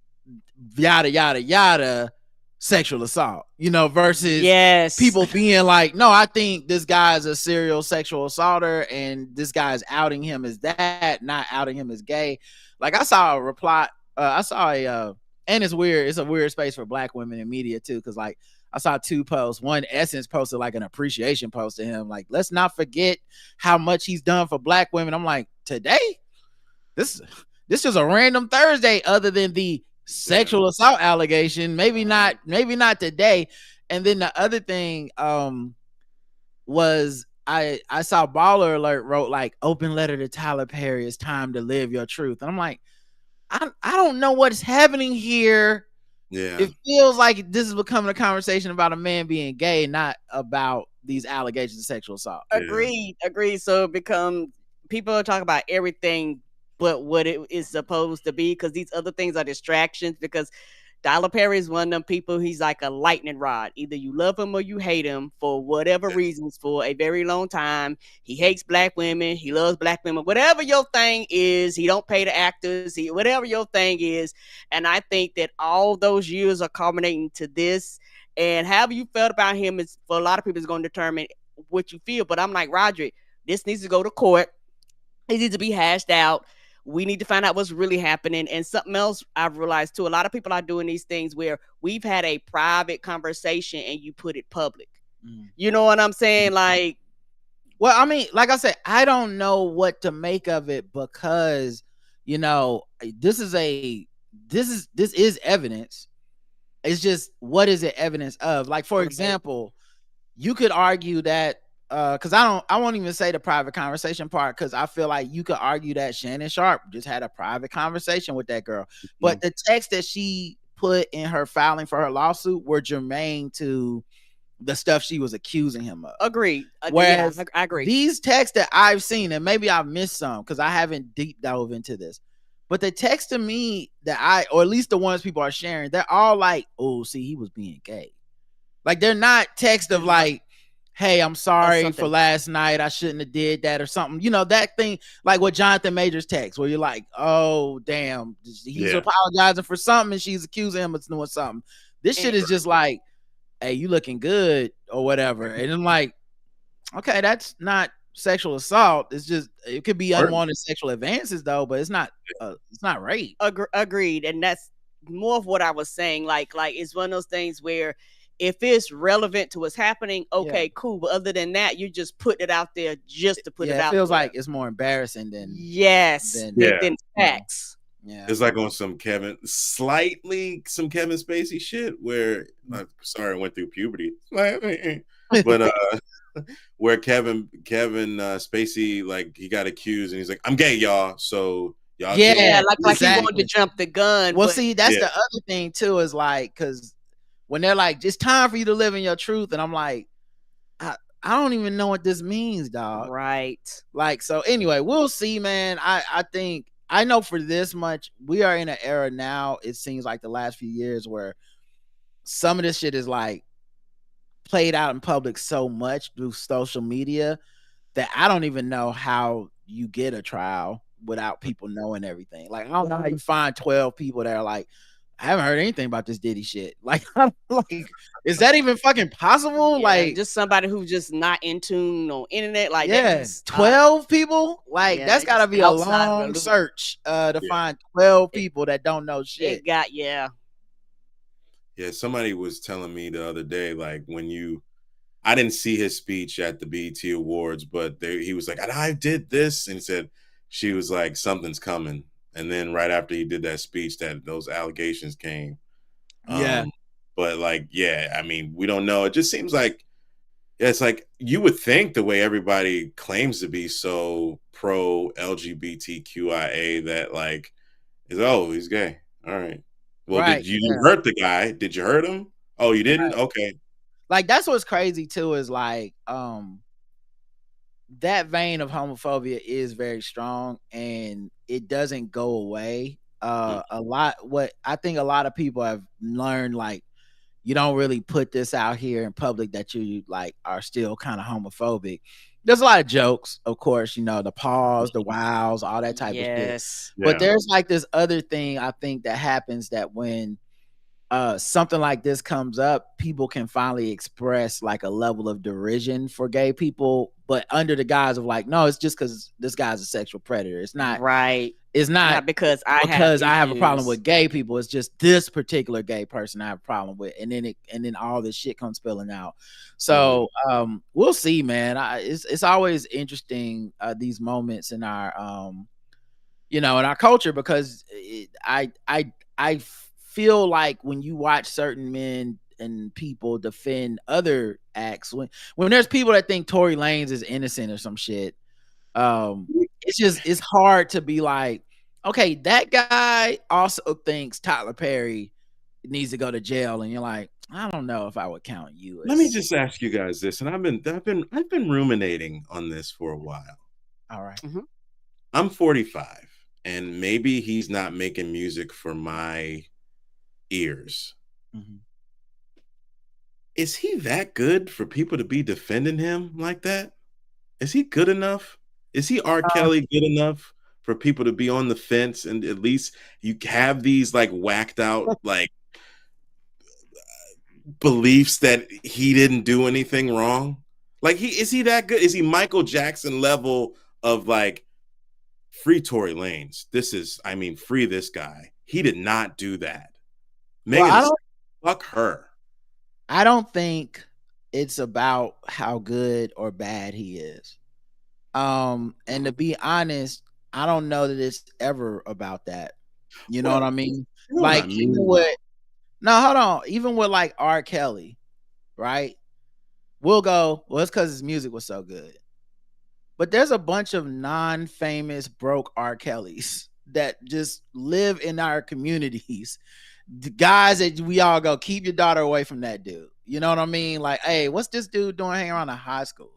yada yada yada, sexual assault, versus people being like, no, I think this guy's a serial sexual assaulter, and this guy's outing him as that, not outing him as gay. Like, I saw a reply, and it's weird. It's a weird space for black women in media too, because like I saw two posts. One, Essence posted like an appreciation post to him, like, let's not forget how much he's done for black women. I'm like, today, this is a random Thursday, other than the sexual assault allegation. Maybe not today. And then the other thing was I saw Baller Alert wrote like, open letter to Tyler Perry, it's time to live your truth. And I'm like, I don't know what's happening here. Yeah. It feels like this is becoming a conversation about a man being gay, not about these allegations of sexual assault. Agreed. So it becomes people talk about everything but what it is supposed to be, because these other things are distractions. Because Tyler Perry is one of them people. He's like a lightning rod. Either you love him or you hate him for whatever reasons for a very long time. He hates black women. He loves black women. Whatever your thing is, he don't pay the actors. Whatever your thing is. And I think that all those years are culminating to this. And however you felt about him is, for a lot of people, is going to determine what you feel. But I'm like, Roger, this needs to go to court. It needs to be hashed out. We need to find out what's really happening. And something else I've realized too, a lot of people are doing these things where we've had a private conversation and you put it public. You know what I'm saying? Like, well, I mean, like I said, I don't know what to make of it, because, you know, this is evidence. It's just, what is it evidence of? Like, for example, you could argue that, because I won't even say the private conversation part, because I feel like you could argue that Shannon Sharp just had a private conversation with that girl. But the text that she put in her filing for her lawsuit were germane to the stuff she was accusing him of. Agreed. Whereas I agree. These texts that I've seen, and maybe I've missed some because I haven't deep dove into this, but the text to me that or at least the ones people are sharing, they're all like, oh, see, he was being gay. Like, they're not text of like, hey, I'm sorry for last night, I shouldn't have did that, or something. You know, that thing, like what Jonathan Majors text, where you're like, oh, damn, he's apologizing for something and she's accusing him of doing something. This shit is just like, hey, you looking good or whatever. And I'm like, okay, that's not sexual assault. It's just, it could be unwanted sexual advances though, but it's not rape. Agreed. And that's more of what I was saying. Like it's one of those things where if it's relevant to what's happening, okay, cool. But other than that, you just put it out there just to put it out. It feels like it's more embarrassing than than facts. Yeah, it's like on some Kevin Spacey shit where I'm sorry, I went through puberty. But where Kevin Spacey, like, he got accused and he's like, I'm gay, y'all. So y'all like exactly. He wanted to jump the gun. Well, see, that's the other thing too, is like, because when they're like, it's time for you to live in your truth, and I'm like, I don't even know what this means, dog. Right. Like, so anyway, we'll see, man. I think, I know for this much, we are in an era now, it seems like the last few years, where some of this shit is like played out in public so much through social media that I don't even know how you get a trial without people knowing everything. Like, I don't know how you find 12 people that are like, I haven't heard anything about this Diddy shit. Like, is that even fucking possible? Yeah, like, just somebody who's just not in tune on internet. Like, 12 people. Like, that's gotta be a long search to find 12 people that don't know shit. Yeah, somebody was telling me the other day, like, I didn't see his speech at the BET Awards, but he was like, and I did this, and he said, she was like, something's coming. And then right after he did that speech, those allegations came. But like, I mean, we don't know. It just seems like, it's like, you would think the way everybody claims to be so pro LGBTQIA that, like, he's gay. All right. Well, did you hurt the guy? Did you hurt him? Oh, you didn't? Okay. Like, that's what's crazy too, is like, that vein of homophobia is very strong and it doesn't go away. What I think a lot of people have learned, like, you don't really put this out here in public that you like are still kind of homophobic. There's a lot of jokes, of course, you know, the pause, the wows, all that type of shit. But there's like this other thing I think that happens, that when something like this comes up, people can finally express like a level of derision for gay people, but under the guise of like, no, it's just because this guy's a sexual predator. It's not right. It's not because I have a problem with gay people. It's just this particular gay person I have a problem with, and then all this shit comes spilling out. So we'll see, man. It's always interesting, these moments in our in our culture, because I feel like when you watch certain men and people defend other acts, when there's people that think Tory Lanez is innocent or some shit, it's hard to be like, okay, that guy also thinks Tyler Perry needs to go to jail, and you're like, I don't know if I would count you as. Let me just ask you guys this, and I've been ruminating on this for a while. All right. Mm-hmm. I'm 45, and maybe he's not making music for my ears. Mm-hmm. Is he that good for people to be defending him like that? Is he good enough? Is he R. Kelly good enough for people to be on the fence, and at least you have these like whacked out like beliefs that he didn't do anything wrong? Like is he that good? Is he Michael Jackson level of like free Tory Lanez? Free this guy. He did not do that. Megan, fuck her. I don't think it's about how good or bad he is. And to be honest, I don't know that it's ever about that. You know what I mean? Like even with hold on, even with like R. Kelly, right? We'll go, well, it's because his music was so good. But there's a bunch of non-famous broke R. Kellys that just live in our communities. The guys that we all go, keep your daughter away from that dude. You know what I mean? Like, hey, what's this dude doing hanging around a high school?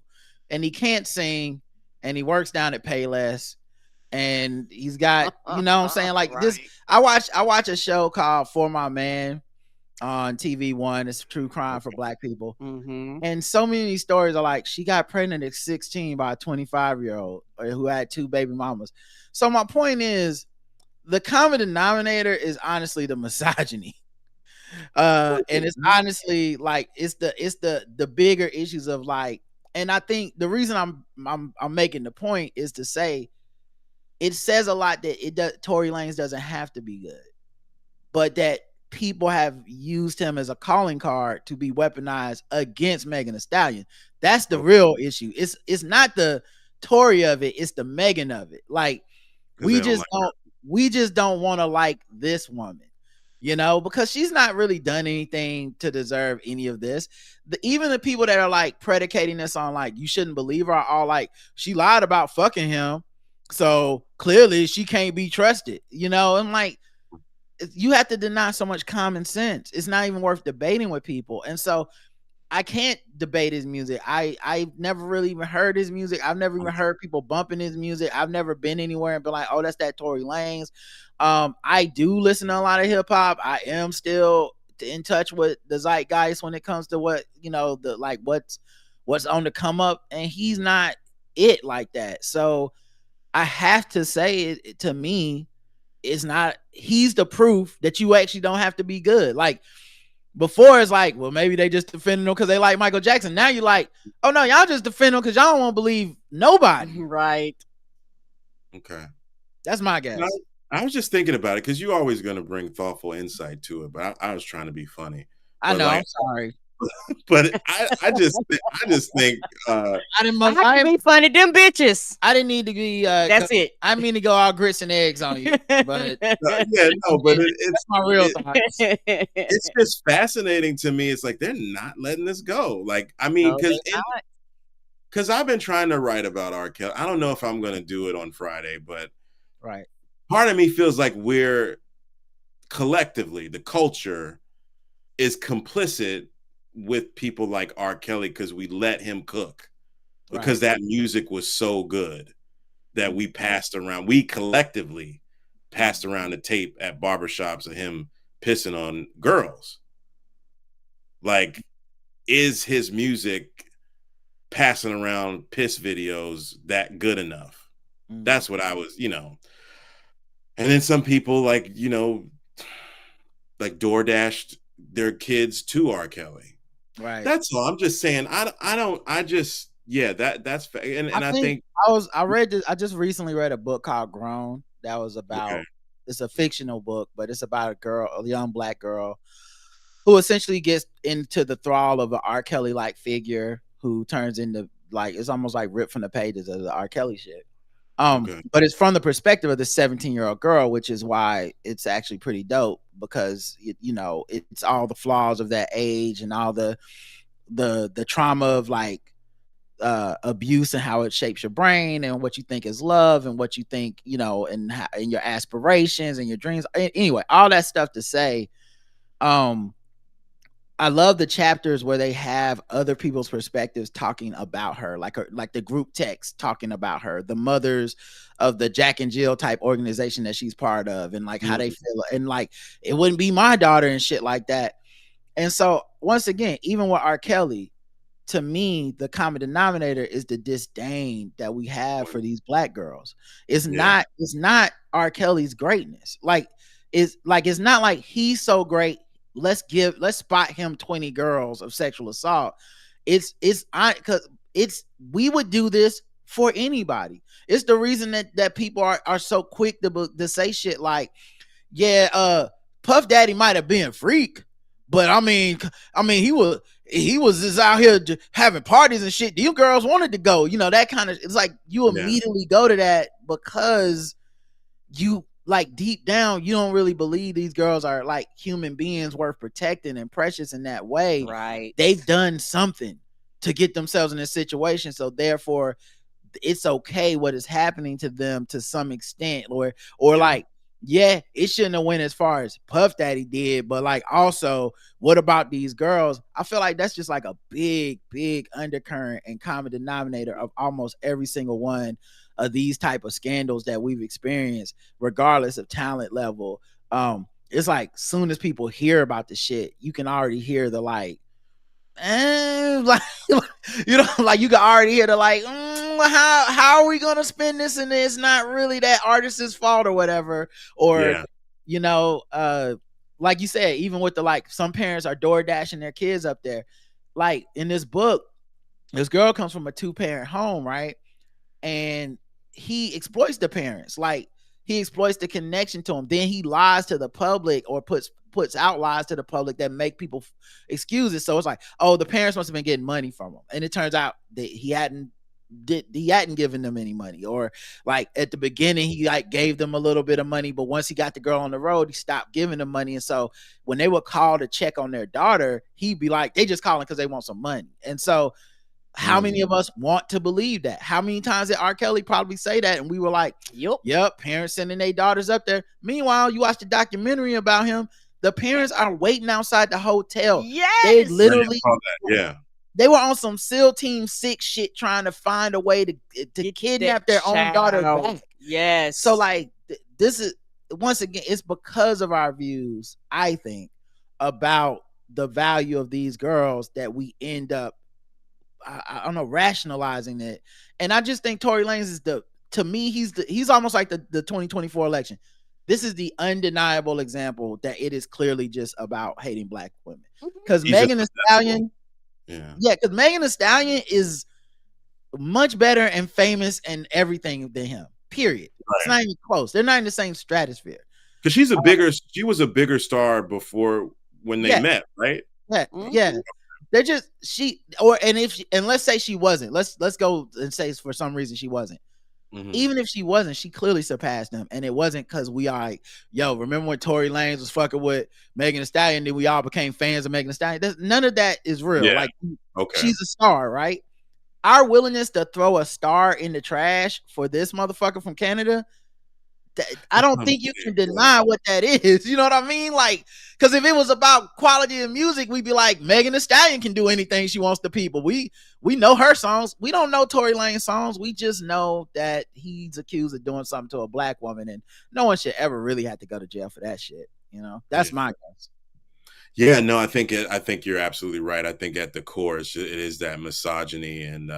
And he can't sing, and he works down at Payless, and he's got, you know what I'm saying? Like this, I watch a show called For My Man on TV One. It's true crime for Black people. Mm-hmm. And so many of these stories are like, she got pregnant at 16 by a 25-year-old who had 2 baby mamas. So my point is, the common denominator is honestly the misogyny. And it's honestly like it's the bigger issues of like, and I think the reason I'm making the point is to say it says a lot that Tory Lanez doesn't have to be good, but that people have used him as a calling card to be weaponized against Megan Thee Stallion. That's the real issue. It's not the Tory of it, it's the Megan of it. Like we just don't want to like this woman, you know, because she's not really done anything to deserve any of this. Even the people that are like predicating this on like you shouldn't believe her are all like, she lied about fucking him, so clearly she can't be trusted, you know. And like, you have to deny so much common sense. It's not even worth debating with people. And so I can't debate his music. I've never really even heard his music. I've never even heard people bumping his music. I've never been anywhere and been like, oh, that's that Tory Lanez. I do listen to a lot of hip hop. I am still in touch with the zeitgeist when it comes to what, you know, the like what's on the come up, and he's not it like that. So I have to say it to me, it's not, he's the proof that you actually don't have to be good. Like before it's like, well, maybe they just defending him because they like Michael Jackson. Now you're like, oh no, y'all just defend him because y'all don't want to believe nobody. Right. Okay. That's my guess. I was just thinking about it because you're always going to bring thoughtful insight to it, but I was trying to be funny. I know, like, I'm sorry. But I just think I have to be funny, them bitches. I didn't need to be. That's it. I mean to go all grits and eggs on you, but yeah, no, but it's my real thoughts. It's just fascinating to me. It's like they're not letting this go. Like, I mean, because I've been trying to write about R. Kelly. I don't know if I'm going to do it on Friday, but right. Part of me feels like we're collectively, the culture is complicit with people like R. Kelly because we let him cook, because that music was so good that we collectively passed around the tape at barbershops of him pissing on girls. Like, is his music passing around piss videos that good enough? That's what I was, you know. And then some people like, you know, like DoorDashed their kids to R. Kelly. Right. That's all. I'm just saying. And I just just recently read a book called Grown that was about, it's a fictional book, but it's about a young Black girl who essentially gets into the thrall of an R. Kelly like figure who turns into like, it's almost like ripped from the pages of the R. Kelly shit. But it's from the perspective of the 17-year-old girl, which is why it's actually pretty dope, because you know, it's all the flaws of that age and all the trauma of like abuse and how it shapes your brain and what you think is love and what you think, you know, and your aspirations and your dreams. Anyway, all that stuff to say, I love the chapters where they have other people's perspectives talking about her, like the group text talking about her, the mothers of the Jack and Jill type organization that she's part of, and like how they feel, and like it wouldn't be my daughter and shit like that. And so once again, even with R. Kelly, to me, the common denominator is the disdain that we have for these black girls. It's not R. Kelly's greatness. It's not like he's so great. Let's spot him 20 girls of sexual assault. Because we would do this for anybody. It's the reason that people are so quick to say shit like, yeah, Puff Daddy might have been a freak, but I mean he was just out here having parties and shit. These girls wanted to go, that kind of. It's like you immediately go to that because you, like, deep down you don't really believe these girls are like human beings worth protecting and precious in that way. Right. They've done something to get themselves in this situation, so therefore it's okay what is happening to them to some extent, or like, yeah, it shouldn't have went as far as Puff Daddy did, but like also what about these girls? I feel like that's just like a big undercurrent and common denominator of almost every single one of these type of scandals that we've experienced, regardless of talent level. It's like soon as people hear about the shit, you can already hear the like, like like you can already hear the like, how are we gonna spend this, and it's not really that artist's fault or whatever, or like you said, even with the like, some parents are door dashing their kids up there. Like in this book, this girl comes from a 2-parent home, right? And he exploits the parents. Like he exploits the connection to them. Then he lies to the public, or puts out lies to the public that make people excuse it. So it's like, oh, the parents must have been getting money from him, and it turns out that he hadn't given them any money. Or like at the beginning he like gave them a little bit of money, but once he got the girl on the road, he stopped giving them money. And so when they would call to check on their daughter, he'd be like, they just calling because they want some money. And so how many of us want to believe that? How many times did R. Kelly probably say that? And we were like, yep, parents sending their daughters up there. Meanwhile, you watch the documentary about him, the parents are waiting outside the hotel. Yes. They literally, they were on some SEAL Team 6 shit, trying to find a way to kidnap their own daughter back. Yes. So like, this is, once again, it's because of our views, I think, about the value of these girls that we end up, I don't know, rationalizing it. And I just think Tory Lanez is to me, he's almost like the 2024 election. This is the undeniable example that it is clearly just about hating black women. Because Megan Thee Stallion, because Megan Thee Stallion is much better and famous and everything than him. Period. Right. It's not even close. They're not in the same stratosphere. Because she was a bigger star before when they met, right? Yeah, yeah. They're just and let's say she wasn't. Let's go and say for some reason she wasn't. Even if she wasn't, she clearly surpassed them, and it wasn't because we are like, yo, remember when Tory Lanez was fucking with Megan Thee Stallion, then we all became fans of Megan Thee Stallion. None of that is real. Like, she's a star, right? Our willingness to throw a star in the trash for this motherfucker from Canada, I don't think you can deny what that is. You know what I mean? Like, because if it was about quality of music, we'd be like, Megan Thee Stallion can do anything she wants to people. We know her songs. We don't know Tory Lanez songs. We just know that he's accused of doing something to a black woman, and no one should ever really have to go to jail for that shit. That's my guess. Yeah, no, I think you're absolutely right. I think at the core, it is that misogyny, and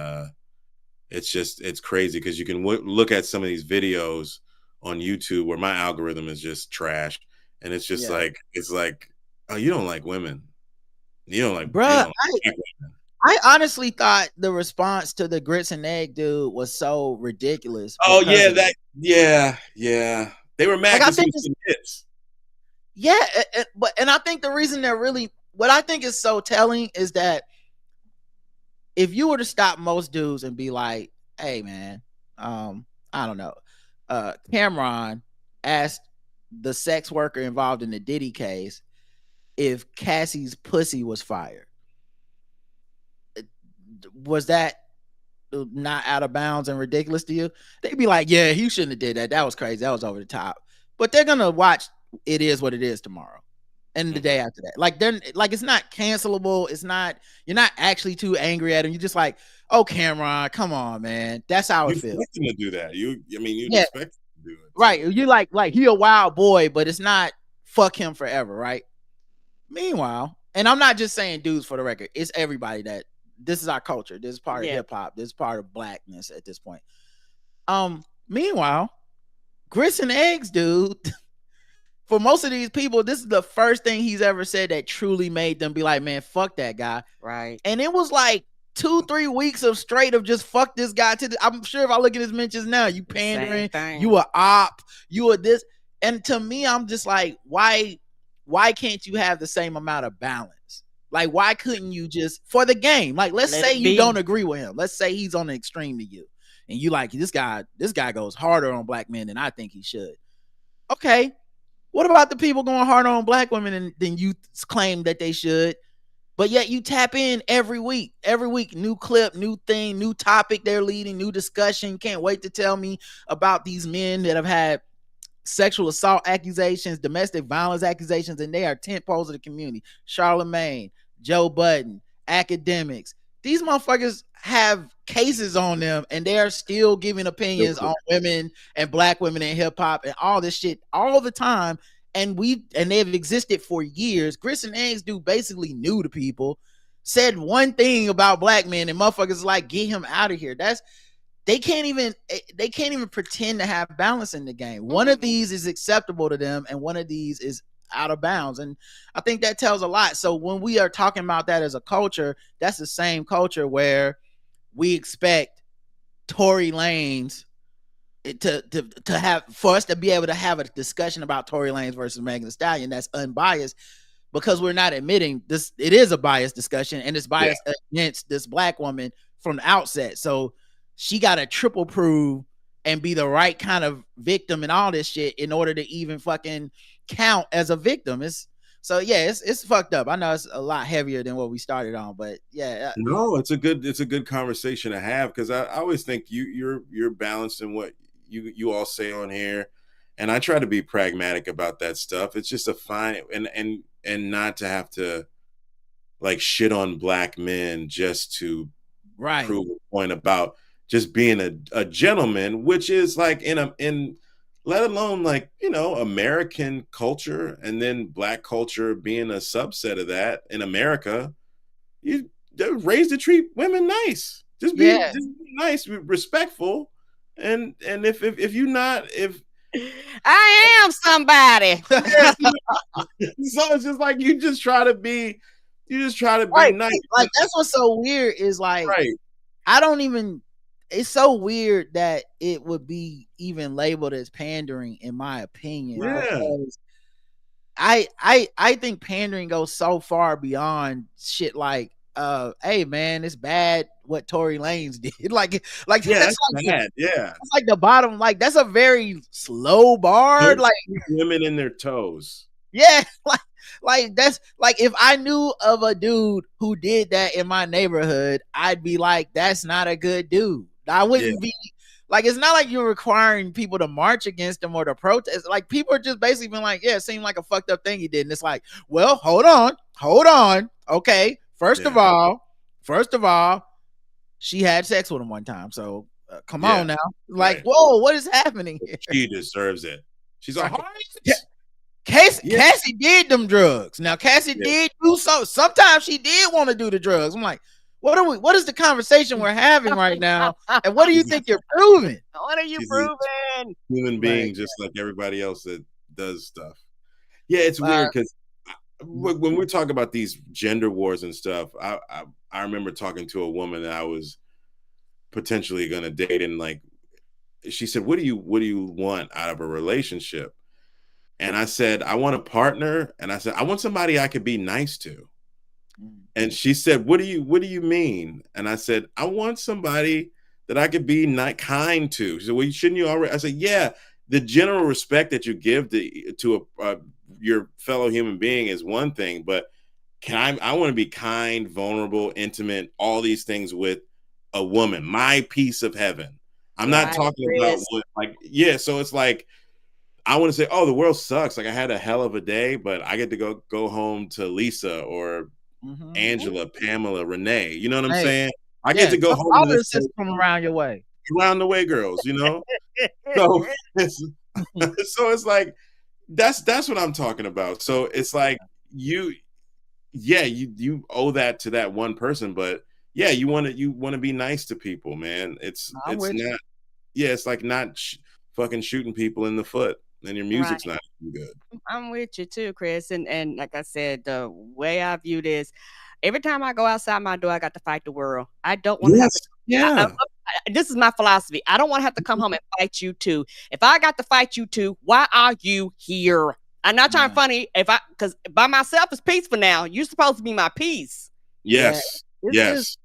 it's crazy because you can look at some of these videos on YouTube where my algorithm is just trash, and it's just like, oh, you don't like women, you don't like, bruh. I honestly thought the response to the grits and egg dude was so ridiculous. Oh yeah, they were mad because he was hits. Yeah, and I think the reason they're really, what I think is so telling is that if you were to stop most dudes and be like, hey man, I don't know, Cameron asked the sex worker involved in the Diddy case if Cassie's pussy was fired. Was that not out of bounds and ridiculous to you? They'd be like, yeah, he shouldn't have did that. That was crazy. That was over the top. But they're gonna watch It Is What It Is tomorrow, and the day after that. Like then, like it's not cancelable. It's not, you're not actually too angry at him. You're just like, oh, Cameron, come on, man. That's how it feels. You expect him to do that. You'd expect him to do it. Right. You like he a wild boy, but it's not fuck him forever, right? Meanwhile, and I'm not just saying dudes for the record, it's everybody that this is our culture. This is part of hip hop. This is part of blackness at this point. Meanwhile, grits and eggs, dude. For most of these people, this is the first thing he's ever said that truly made them be like, man, fuck that guy. Right. And it was like 2-3 weeks of straight of just fuck this guy. I'm sure if I look at his mentions now, you pandering, you a op, you a this. And to me, I'm just like, why can't you have the same amount of balance? Like, why couldn't you just, for the game, like, let's say you don't agree with him. Let's say he's on the extreme to you. And you like, this guy goes harder on black men than I think he should. Okay. What about the people going harder on black women than you claim that they should? But yet you tap in every week, new clip, new thing, new topic they're leading, new discussion. Can't wait to tell me about these men that have had sexual assault accusations, domestic violence accusations, and they are tent poles of the community. Charlemagne, Joe Budden, academics. These motherfuckers have cases on them, and they are still giving opinions on women and black women in hip hop and all this shit all the time. And they have existed for years. Grits and Eggs do basically new to people. Said one thing about black men, and motherfuckers like, get him out of here. They can't even pretend to have balance in the game. One of these is acceptable to them, and one of these is out of bounds. And I think that tells a lot. So when we are talking about that as a culture, that's the same culture where we expect Tory Lanez to have, for us to be able to have a discussion about Tory Lanez versus Megan Thee Stallion that's unbiased, because we're not admitting this. It is a biased discussion, and it's biased against this black woman from the outset. So she got to triple prove and be the right kind of victim and all this shit in order to even fucking count as a victim. It's fucked up. I know it's a lot heavier than what we started on, but yeah. No, it's a good conversation to have, because I always think you're balanced in what you all say on here, and I try to be pragmatic about that stuff. It's just a fine and not to have to like shit on black men just to prove a point about just being a gentleman, which is like in let alone like, you know, American culture, and then black culture being a subset of that in America. They're raised to treat women nice. Just be nice, be respectful. And if you're not, if I am somebody. So it's just like you just try to be nice. Like that's what's so weird is like I don't even, it's so weird that it would be even labeled as pandering, in my opinion. Because I think pandering goes so far beyond shit like hey man, it's bad what Tory Lanez did. like that's like bad. It's like the bottom, like that's a very slow bar. Like women in their toes. Yeah, like that's like if I knew of a dude who did that in my neighborhood, I'd be like, that's not a good dude. I wouldn't be like, it's not like you're requiring people to march against him or to protest. Like people are just basically been like, yeah, it seemed like a fucked up thing he did. And it's like, well, hold on. Okay. First of all, she had sex with him one time. So come on now. Like, whoa, what is happening here? She deserves it. She's like, Cassie did them drugs. Now Cassie did do so. Sometimes she did want to do the drugs. I'm like, what is the conversation we're having right now? And what do you think you're proving? What are you proving? Human being, just like everybody else that does stuff. Yeah, it's weird because when we talk about these gender wars and stuff, I remember talking to a woman that I was potentially going to date, and like she said, what do you want out of a relationship? And I said, I want a partner, and I said, I want somebody I could be nice to. And she said, what do you mean? And I said, I want somebody that I could be not kind to. She said, well, shouldn't you already? I said, yeah, the general respect that you give to your fellow human being is one thing, but I want to be kind, vulnerable, intimate, all these things with a woman, my piece of heaven. I'm not talking about so it's like, I want to say, oh, the world sucks. Like I had a hell of a day, but I get to go home to Lisa or Angela, Pamela, Renee. You know what I'm saying? I get to go home all to this this just from around your way. around the way girls, you know? So so it's like that's what I'm talking about. So it's like you owe that to that one person, but yeah, you want to be nice to people, man. It's not it's like not fucking shooting people in the foot, and your music's not good. I'm with you too, Chris. And like I said, the way I view this, every time I go outside my door, I got to fight the world. I don't want to have to. This is my philosophy. I don't want to have to come home and fight you too. If I got to fight you too, why are you here? I'm not trying funny. Because by myself is peaceful now. You're supposed to be my peace. Yes. Yes.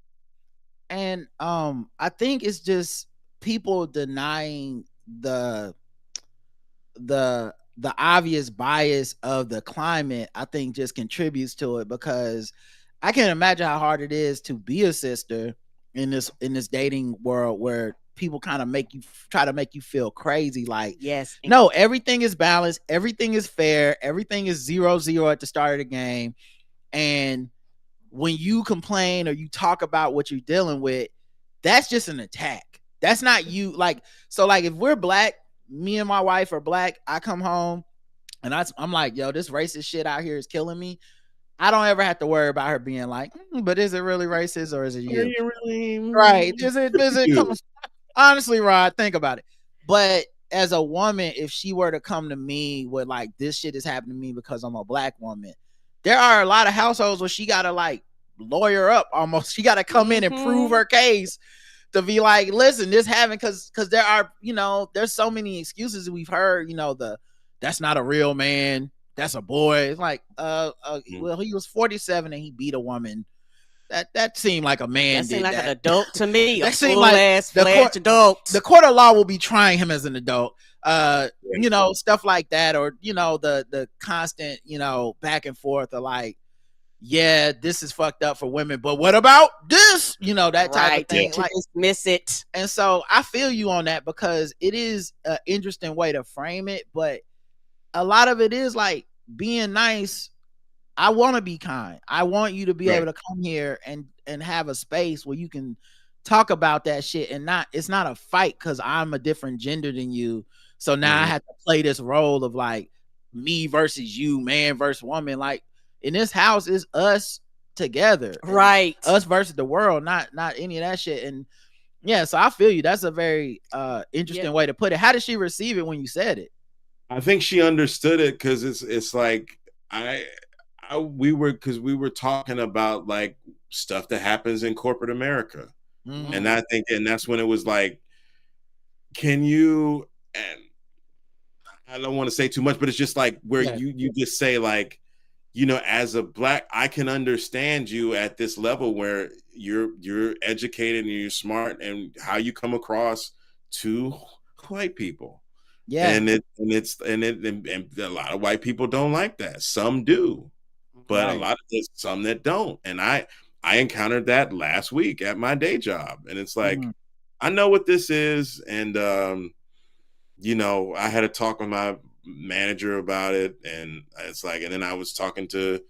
And I think it's just people denying the obvious bias of the climate. I think just contributes to it, because I can't imagine how hard it is to be a sister in this dating world where people kind of try to make you feel crazy. Like, yes, no, everything is balanced, everything is fair, everything is 0-0 at the start of the game. And when you complain or you talk about what you're dealing with, that's just an attack. That's not you. Like, so like if we're black, me and my wife are black, I come home and I'm like, yo, this racist shit out here is killing me. I don't ever have to worry about her being like, but is it really racist or is it you? Are you really right? Is it honestly, Rod, think about it. But as a woman, if she were to come to me with like, this shit is happening to me because I'm a black woman, there are a lot of households where she gotta like lawyer up almost. She gotta come in and prove her case to be like, listen, this happened because there are, there's so many excuses we've heard, that's not a real man, that's a boy. It's like, well, he was 47 and he beat a woman. That seemed like a man. That seemed like an adult to me. That seemed like ass fledged adult. The court of law will be trying him as an adult. Stuff like that, or the constant, back and forth of like, yeah, this is fucked up for women, but what about this? That type of thing. Like, dismiss it. And so I feel you on that, because it is an interesting way to frame it, but a lot of it is like being nice. I want to be kind. I want you to be able to come here and have a space where you can talk about that shit, and it's not a fight because I'm a different gender than you. So now I have to play this role of like me versus you, man versus woman. Like, in this house is us together, right? Us versus the world, not any of that shit. And yeah, so I feel you. That's a very interesting way to put it. How did she receive it when you said it? I think she understood it, because it's like we were talking about like stuff that happens in corporate America, and I think, and that's when it was like, can you? And I don't want to say too much, but it's just like where you just say like, as a black, I can understand you at this level where you're educated and you're smart, and how you come across to white people. Yeah. And a lot of white people don't like that. Some do, but a lot of there's some that don't. And I encountered that last week at my day job, and it's like, I know what this is, and I had a talk with my manager about it, and it's like, and then I was talking to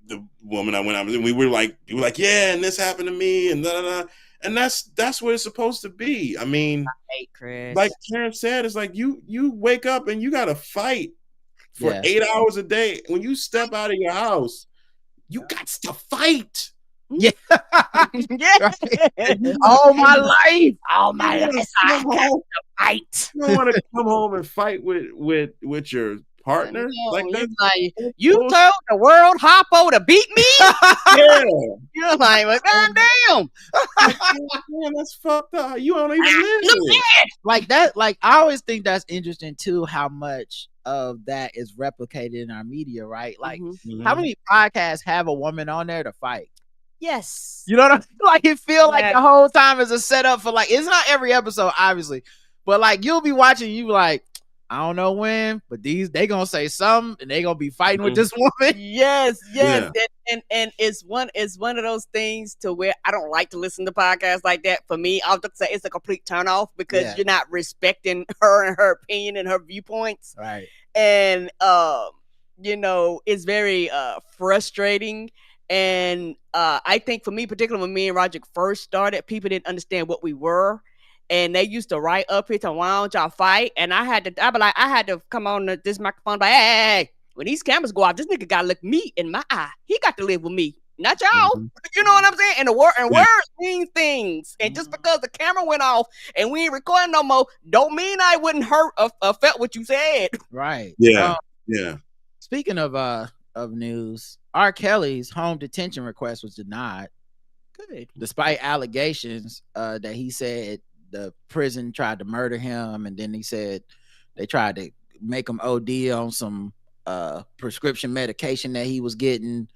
the woman I went out with, and we were like, yeah, and this happened to me, and and that's what it's supposed to be. I mean, Chris, like Karen said, it's like you wake up and you gotta fight for 8 hours a day. When you step out of your house, you got to fight. Yeah. All my life. I got to fight. You don't want to come home and fight with your partner. Like you told the world Hoppo to beat me. Yeah. You're like, well, goddamn. Man, that's fucked up. You don't even live like that. Like, I always think that's interesting too, how much of that is replicated in our media, right? Like, how many podcasts have a woman on there to fight? Yes. You know what I mean? Like, it feel like the whole time is a setup for, like, it's not every episode, obviously, but like, you'll be watching, you like, I don't know when, but they gonna say something and they gonna be fighting with this woman. Yes. and it's one of those things to where I don't like to listen to podcasts like that. For me, I'll just say it's a complete turnoff because you're not respecting her and her opinion and her viewpoints. Right. And it's very frustrating. And I think for me, particularly when me and Roger first started, people didn't understand what we were. And they used to write up here to why don't y'all fight? And I had to come on this microphone like, hey, when these cameras go off, this nigga gotta look me in my eye. He got to live with me, not y'all. Mm-hmm. You know what I'm saying? And words mean things. And just because the camera went off and we ain't recording no more, don't mean I wouldn't hurt or felt what you said. Right. Yeah. Speaking of news, R. Kelly's home detention request was denied. Good. Despite allegations that he said the prison tried to murder him, and then he said they tried to make him OD on some prescription medication that he was getting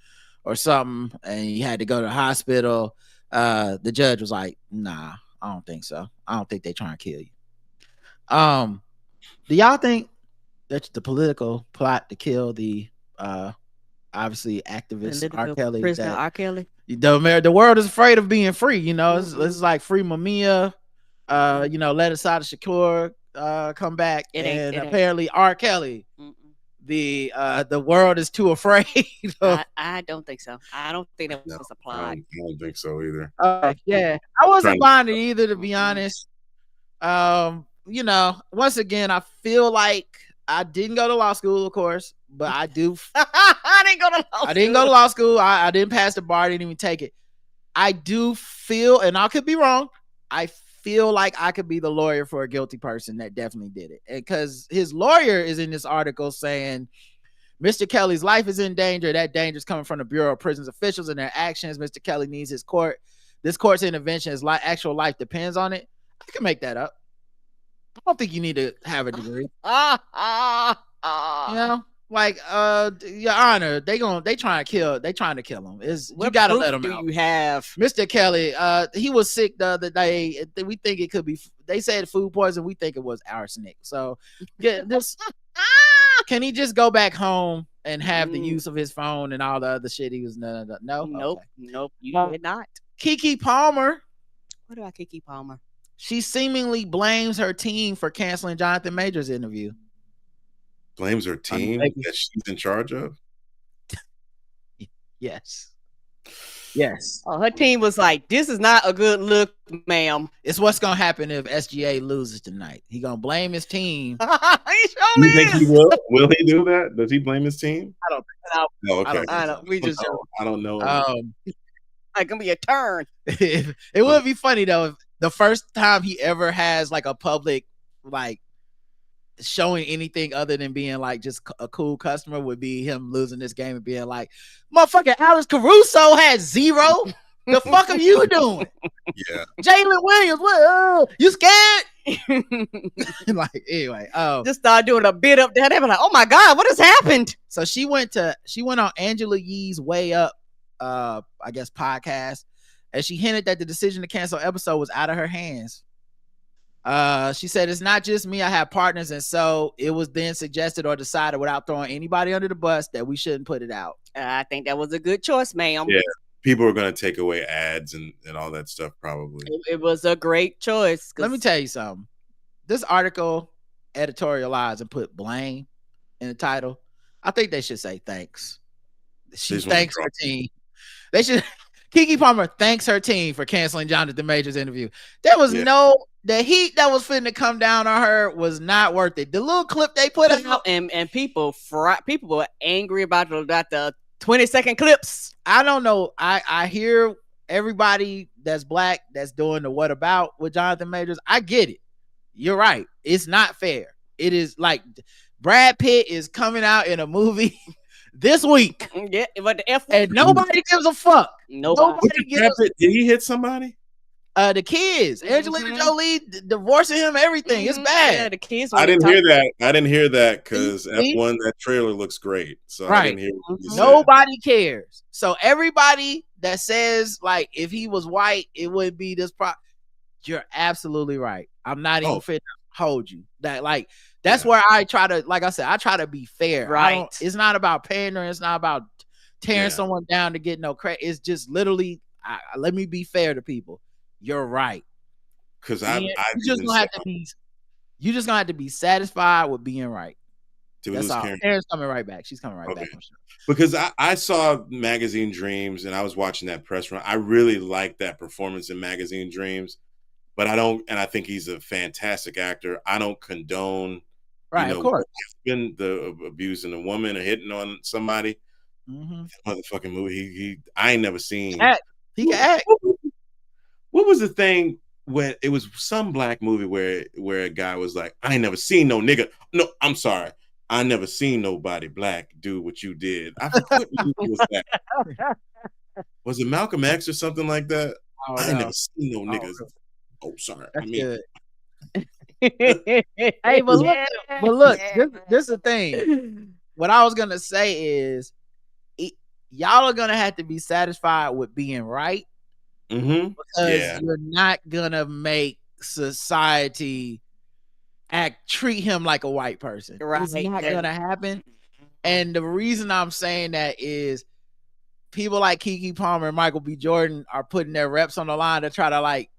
or something, and he had to go to the hospital. The judge was like, nah, I don't think so. I don't think they trying to kill you. Do y'all think that the political plot to kill the obviously activist R. Kelly, prisoner R. Kelly? The world is afraid of being free, it's like free Mamiya, let Asada Shakur come back, and apparently R. Kelly. The world is too afraid of. I don't think so. I don't think that was applied. I don't think so either. Yeah, I wasn't buying it either, to be honest. Once again, I feel like I didn't go to law school, of course, but I do. I didn't go to law school. I didn't go to law school. I didn't pass the bar. I didn't even take it. I do feel, and I could be wrong, I feel like I could be the lawyer for a guilty person that definitely did it. Because his lawyer is in this article saying Mr. Kelly's life is in danger. That danger is coming from the Bureau of Prisons officials and their actions. Mr. Kelly needs his court. This court's intervention, his actual life depends on it. I can make that up. I don't think you need to have a degree. Like Your Honor, they trying to kill him. You gotta let him out. You have Mr. Kelly, he was sick the other day. We think it could be, they said food poison, we think it was arsenic. So can he just go back home and have the use of his phone and all the other shit he was no? Nope, you did not. Keke Palmer. What about Keke Palmer? She seemingly blames her team for canceling Jonathan Majors' interview. Blames her team that she's in charge of? Yes. Oh, her team was like, this is not a good look, ma'am. It's what's going to happen if SGA loses tonight. He going to blame his team. You think he will? Will he do that? Does he blame his team? I don't think so. No, okay. I don't know. It's going to be a turn. It would be funny, though, if the first time he ever has like a public, like, showing anything other than being like just a cool customer would be him losing this game and being like, motherfucking Alex Caruso had 0. The fuck are you doing? Yeah. Jalen Williams, you scared? Like, anyway, just start doing a bit up there. They were like, oh my God, what has happened? So she went on Angela Yee's Way Up, I guess, podcast, and she hinted that the decision to cancel episode was out of her hands. She said, it's not just me, I have partners, and so it was then suggested or decided without throwing anybody under the bus that we shouldn't put it out. I think that was a good choice, ma'am. Yeah, people are going to take away ads and all that stuff probably. It was a great choice. Let me tell you something. This article editorialized and put blame in the title. I think they should say thanks. She thanks her team. They should. Keke Palmer thanks her team for canceling Jonathan Majors' interview. There was the heat that was finna come down on her was not worth it. The little clip they put out, and people were angry about the 20-second clips. I don't know. I hear everybody that's black that's doing the what about with Jonathan Majors. I get it. You're right. It's not fair. It is like Brad Pitt is coming out in a movie this week. Yeah, but and nobody gives a fuck. Nobody gives. Did he hit somebody? The kids, Angelina Jolie divorcing him, everything. It's bad. Yeah, the kids. I didn't hear that. I didn't hear that because F1, that trailer looks great. So I didn't hear what you said. Nobody cares. So everybody that says like if he was white, it would be this. You're absolutely right. I'm not even fit to hold you. That's where I try to, like I said, I try to be fair. Right. It's not about pandering. It's not about tearing someone down to get no credit. It's just literally, let me be fair to people. You're right. Because you just gonna have to be satisfied with being right. That's all. Karen's coming right back. She's coming right back. I'm sure. Because I saw Magazine Dreams and I was watching that press run. I really liked that performance in Magazine Dreams, but I think he's a fantastic actor. I don't condone, of course, the abusing a woman or hitting on somebody. Motherfucking movie. I ain't never seen. He can act. What was the thing when it was some black movie where a guy was like, I ain't never seen no nigga. No, I'm sorry. I never seen nobody black do what you did. I forgot what movie was that. Was it Malcolm X or something like that? I ain't never seen no niggas. Oh, sorry. That's good. Hey, but look, this is the thing. What I was gonna say is, y'all are gonna have to be satisfied with being right, because you're not gonna make society treat him like a white person. It's not gonna happen. And the reason I'm saying that is people like Keke Palmer and Michael B. Jordan are putting their reps on the line to try to like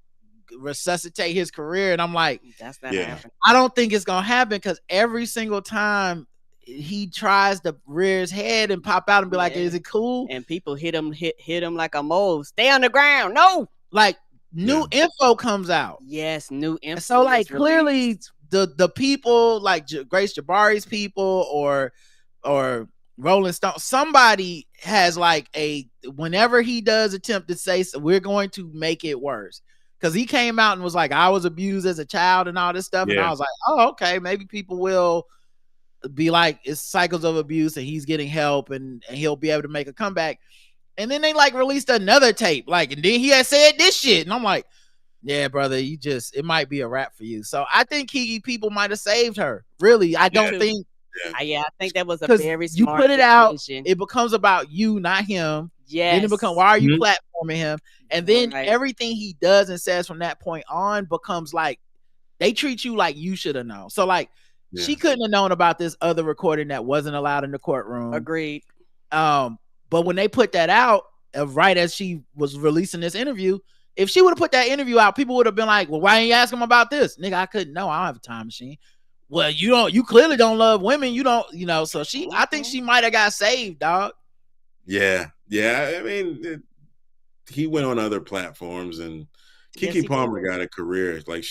resuscitate his career. And I'm like, that's not happening. I don't think it's gonna happen, because every single time he tries to rear his head and pop out and be like, is it cool? And people hit him like a mole. Stay on the ground. No. Like new info comes out. Yes, new info. So like clearly the people like Grace Jabari's people or Rolling Stone, somebody has like whenever he does attempt to say, so we're going to make it worse. Because he came out and was like, I was abused as a child and all this stuff. And I was like, oh, okay, maybe people will be like, it's cycles of abuse and he's getting help and he'll be able to make a comeback. And then they like released another tape, like, and then he had said this shit. And I'm like, yeah, brother, it might be a wrap for you. So I think Kiki people might have saved her. Really, I don't think. I think that was a very smart you put it out, decision. it becomes about you, not him. Yes. Then it becomes, why are you platforming him? And then everything he does and says from that point on becomes like, they treat you like you should have known. So like, she couldn't have known about this other recording that wasn't allowed in the courtroom. Agreed. But when they put that out, right as she was releasing this interview, if she would have put that interview out, people would have been like, well, why didn't you ask him about this? Nigga, I couldn't know. I don't have a time machine. Well, you clearly don't love women. You don't, so I think she might have got saved, dog. Yeah. I mean, he went on other platforms and Keke Palmer got a career. Like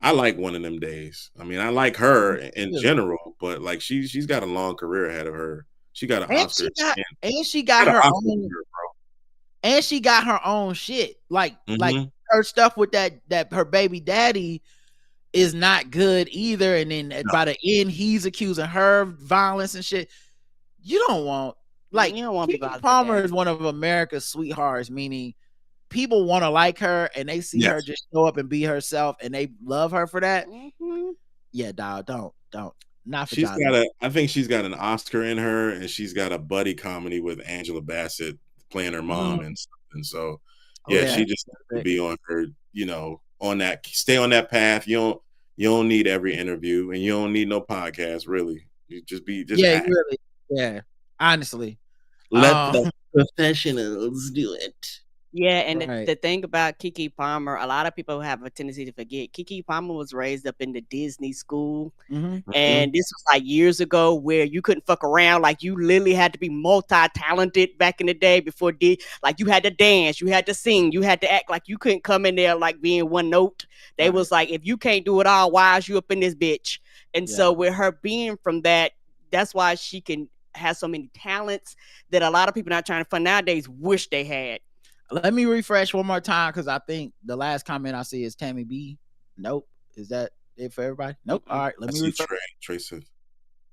I like One of Them Days. I mean, I like her in general, but like she's got a long career ahead of her. She got an Oscar. She got her own. And she got her own shit. Like her stuff with that her baby daddy is not good either. And then by the end, he's accusing her of violence and shit. You don't want Keke Palmer is one of America's sweethearts, meaning people want to like her and they see her just show up and be herself and they love her for that. Yeah, dog, don't. Not for I think she's got an Oscar in her, and she's got a buddy comedy with Angela Bassett playing her mom and stuff. And so she just needs to be on her, stay on that path. You don't need every interview and you don't need no podcast, really. You just act. Really, honestly. Let the professionals do it. Yeah, and the thing about Keke Palmer, a lot of people have a tendency to forget. Keke Palmer was raised up in the Disney school, and this was like years ago where you couldn't fuck around. Like you literally had to be multi-talented back in the day before like you had to dance, you had to sing, you had to act. Like you couldn't come in there like being one note. They was like, if you can't do it all, why is you up in this bitch? And so with her being from that's why she can have so many talents that a lot of people not trying to find nowadays wish they had. Let me refresh one more time because I think the last comment I see is Tammy B. Nope. Is that it for everybody? Nope. All right. Let me refresh. Trace of,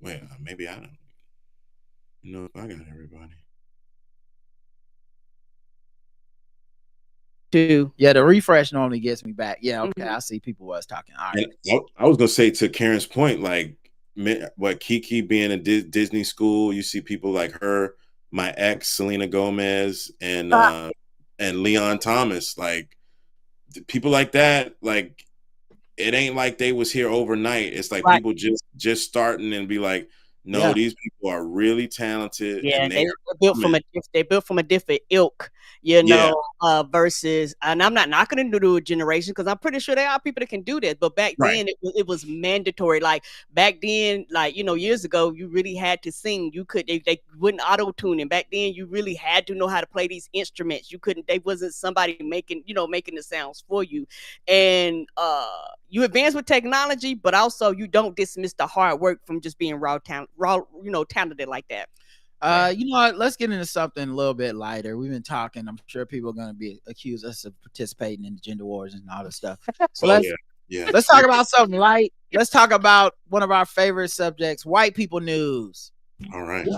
wait, maybe I don't know if I got everybody. Yeah, the refresh normally gets me back. Yeah, okay. I see people was talking. All right. And I was gonna say to Karen's point, like what Keke being in Disney school, you see people like her, my ex Selena Gomez, and Leon Thomas, like people like that. Like it ain't like they was here overnight. It's like people just starting and be like, No, Yeah. these people are really talented, Yeah, and they they built from a different ilk, you Yeah. know, versus, and I'm not knocking the new generation because I'm pretty sure there are people that can do this. But back Right. then it was mandatory. Like back then, like, you know, years ago, you really had to sing. You could they wouldn't auto tune, and back then you really had to know how to play these instruments. You couldn't. They wasn't somebody making the sounds for you, and you advance with technology, but also you don't dismiss the hard work from just being raw talented like that. You know what? Let's get into something a little bit lighter. We've been talking. I'm sure people are going to be accuse us of participating in the gender wars and all this stuff. So let's talk about something light. Let's talk about one of our favorite subjects: white people news. All right.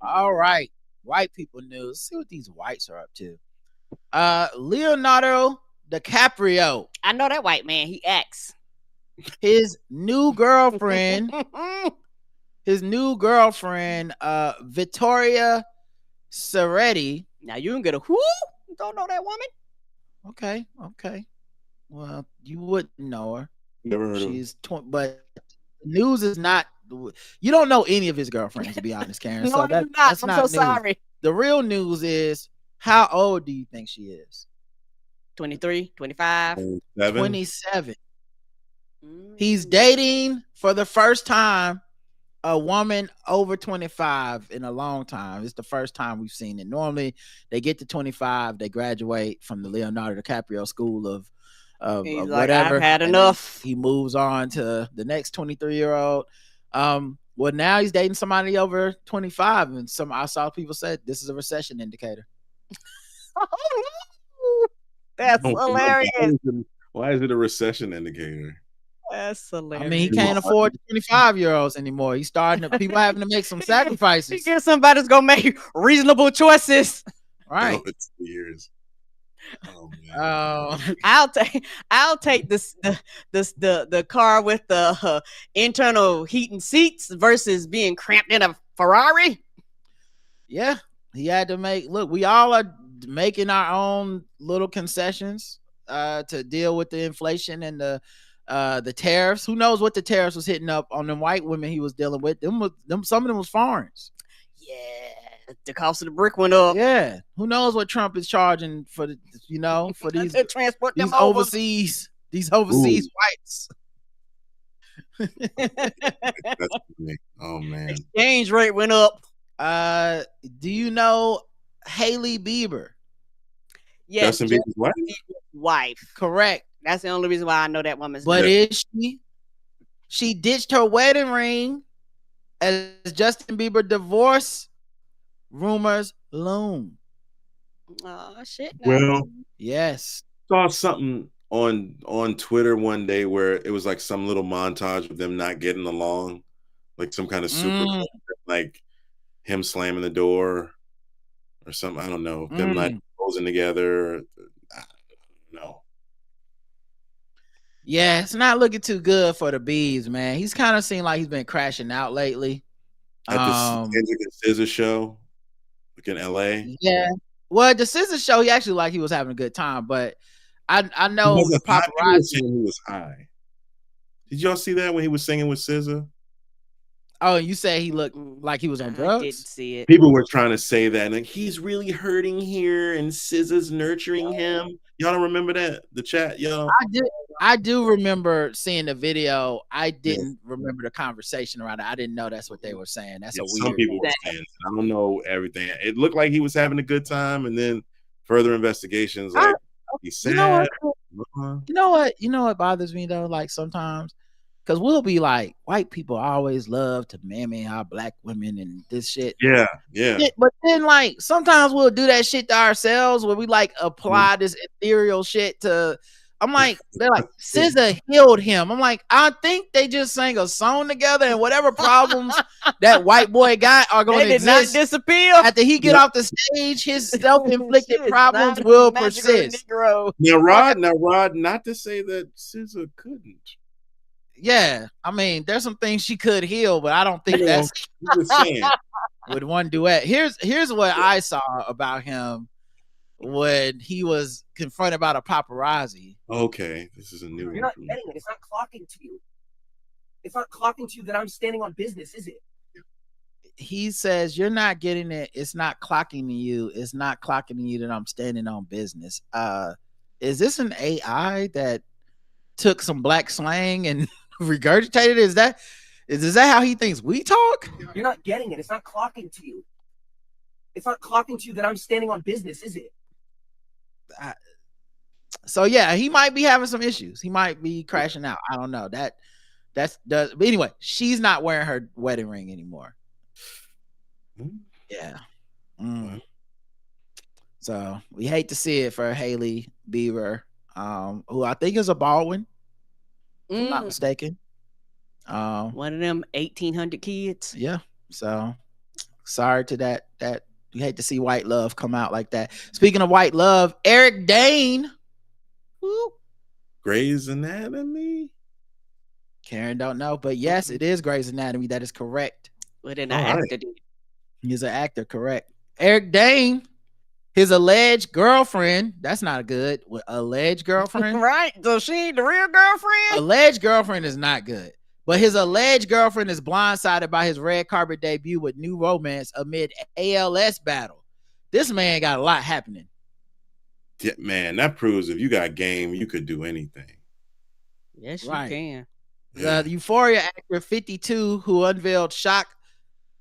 All right, white people news. Let's see what these whites are up to. Leonardo DiCaprio. I know that white man. He acts. His new girlfriend. Vittoria Ceretti. Now you can get a who? Don't know that woman. Okay. Well, you wouldn't know her. Never heard of her. But news is not. You don't know any of his girlfriends, to be honest, Karen. No, so that's I'm not so news. sorry. The real news is, how old do you think she is? 23, 25, 27. He's dating for the first time a woman over 25 in a long time. It's the first time we've seen it. Normally, they get to 25, they graduate from the Leonardo DiCaprio school of He's like, whatever. I've had enough. He moves on to the next 23-year-old. Well, now he's dating somebody over 25, and I saw people said this is a recession indicator. That's hilarious. Why is it a recession indicator? That's hilarious. I mean, he can't afford 25-year-olds anymore. He's starting to, people having to make some sacrifices. He gets somebody that's gonna make reasonable choices. Right. It's years. Oh man. I'll take this the car with the internal heating seats versus being cramped in a Ferrari. Yeah, he had to look, we all are making our own little concessions to deal with the inflation and the tariffs. Who knows what the tariffs was hitting up on them white women he was dealing with? Some of them was foreigners. Yeah, the cost of the brick went up. Yeah, who knows what Trump is charging for for these transport these overseas whites. That's funny. Oh man, exchange rate went up. Do you know Hailey Bieber? Yes, Justin Bieber's wife. Correct. That's the only reason why I know that woman's name. But is she? She ditched her wedding ring as Justin Bieber divorce rumors loom. Oh shit! No. Well, yes. Saw something on Twitter one day where it was like some little montage of them not getting along, like some kind of super like him slamming the door or something. I don't know. Them not closing together. No. Yeah, it's not looking too good for the Bees, man. He's kind of seemed like he's been crashing out lately. At the Kendrick and SZA show, like in LA. Yeah. Well, the SZA show, he actually he was having a good time, but I know the paparazzi. He was high. Did y'all see that when he was singing with SZA? Oh, you say he looked like he was on drugs? I didn't see it. People were trying to say that, like he's really hurting here, and SZA's nurturing him. Y'all don't remember that? The chat, y'all. I do remember seeing the video. I didn't remember the conversation around it. I didn't know that's what they were saying. That's a weird. Some people were saying. I don't know everything. It looked like he was having a good time, and then further investigations, like he's sad. You know what bothers me though? Like sometimes. Because we'll be like, white people always love to mammy our black women and this shit. Yeah. But then, like, sometimes we'll do that shit to ourselves where we, like, apply this ethereal shit to... I'm like, they're like, SZA healed him. I'm like, I think they just sang a song together and whatever problems that white boy got are going to exist. Not disappear. After he get off the stage, his self-inflicted problems will persist. Now, Rod, not to say that SZA couldn't. Yeah, I mean, there's some things she could heal, but I don't think that's just saying. with one duet. Here's what I saw about him when he was confronted by the paparazzi. Okay, this is a new one. You're not getting it. It's not clocking to you. It's not clocking to you that I'm standing on business, is it? He says, you're not getting it. It's not clocking to you. It's not clocking to you that I'm standing on business. Is this an AI that took some black slang and regurgitated it? Is that how he thinks we talk? You're not getting it. It's not clocking to you. It's not clocking to you that I'm standing on business, is it? So yeah, he might be having some issues. He might be crashing out. I don't know. But anyway, she's not wearing her wedding ring anymore. Yeah. So we hate to see it for Haley Bieber, who I think is a Baldwin, if I'm not mistaken. One of them 1,800 kids. Yeah. So sorry to that. You hate to see white love come out like that. Speaking of white love, Eric Dane. Who? Grey's Anatomy? Karen don't know, but yes, it is Grey's Anatomy. That is correct. Well, then I actor did. He's an actor, correct. Eric Dane, his alleged girlfriend. That's not good. Alleged girlfriend, right? So she ain't the real girlfriend. Alleged girlfriend is not good. But his alleged girlfriend is blindsided by his red carpet debut with new romance amid ALS battle. This man got a lot happening. Yeah, man, that proves if you got game, you could do anything. Yes, you can. The Euphoria actor 52, who unveiled shock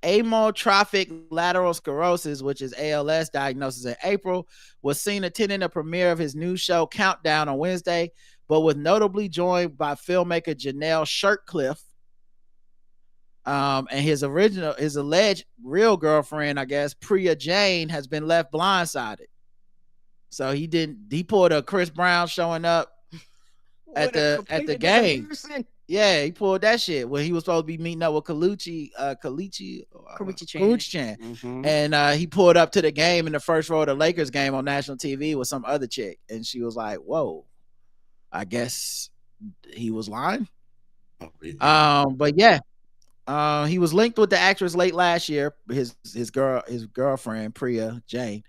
amyotrophic lateral sclerosis, which is ALS diagnosis in April, was seen attending a premiere of his new show Countdown on Wednesday, but was notably joined by filmmaker Janelle Shirtcliffe, and his alleged real girlfriend, I guess, Priya Jane, has been left blindsided. So he pulled a Chris Brown showing up at the game. Yeah, he pulled that shit when he was supposed to be meeting up with Karrueche Chan. Mm-hmm. And he pulled up to the game in the first row of the Lakers game on national TV with some other chick. And she was like, whoa, I guess he was lying. Oh, yeah. But yeah, he was linked with the actress late last year, his girlfriend, Priya Jane,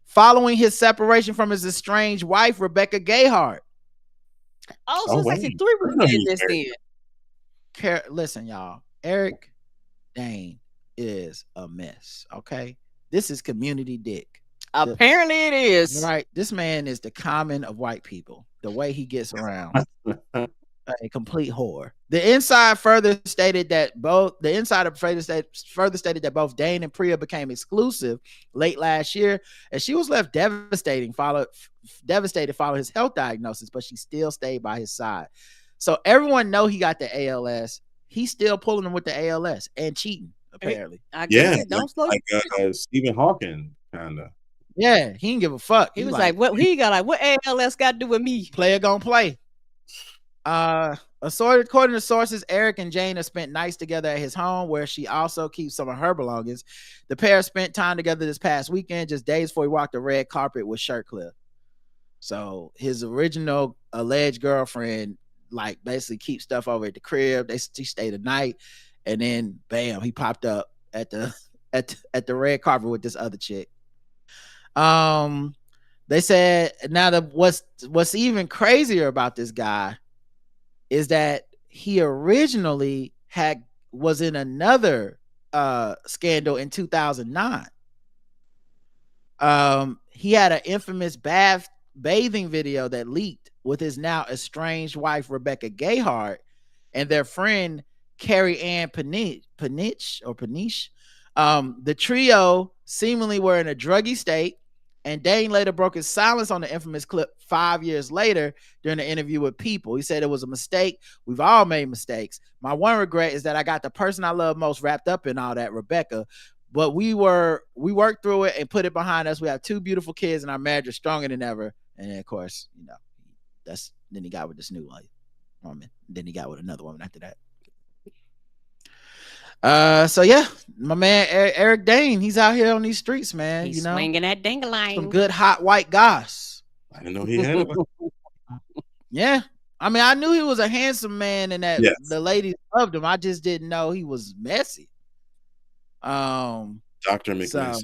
following his separation from his estranged wife, Rebecca Gayheart. Also, it's like 3 weeks in this then. Listen, y'all. Eric Dane is a mess. Okay, this is community dick. Apparently, it is. Right. This man is the common of white people. The way he gets around, a complete whore. The Inside further stated that both Dane and Priya became exclusive late last year, and she was left devastated following his health diagnosis, but she still stayed by his side. So everyone know he got the ALS. He's still pulling him with the ALS and cheating, apparently. Don't slow like Stephen Hawking, kind of. Yeah, he didn't give a fuck. He was like, what ALS got to do with me? Player gonna play. According to sources, Eric and Jane have spent nights together at his home, where she also keeps some of her belongings. The pair spent time together this past weekend, just days before he walked the red carpet with Shirtcliffe. So his original alleged girlfriend, like, basically keeps stuff over at the crib. She stayed the night, and then bam, he popped up at the red carpet with this other chick. They said now what's even crazier about this guy is that he originally was in another scandal in 2009. He had an infamous bathing video that leaked with his now estranged wife Rebecca Gayheart and their friend Carrie Ann Panish. The trio seemingly were in a druggy state, and Dane later broke his silence on the infamous clip 5 years later during an interview with People. He said it was a mistake. We've all made mistakes. My one regret is that I got the person I love most wrapped up in all that, Rebecca. But we worked through it and put it behind us. We have 2 beautiful kids, and our marriage is stronger than ever. And then, of course, then he got with this new woman. Then he got with another woman after that. So yeah, my man Eric Dane, he's out here on these streets, man. He's swinging that ding-a-ling. Some good hot white guys. I didn't know he had it. Yeah, I mean, I knew he was a handsome man and that the ladies loved him. I just didn't know he was messy. Dr. McMessy. So,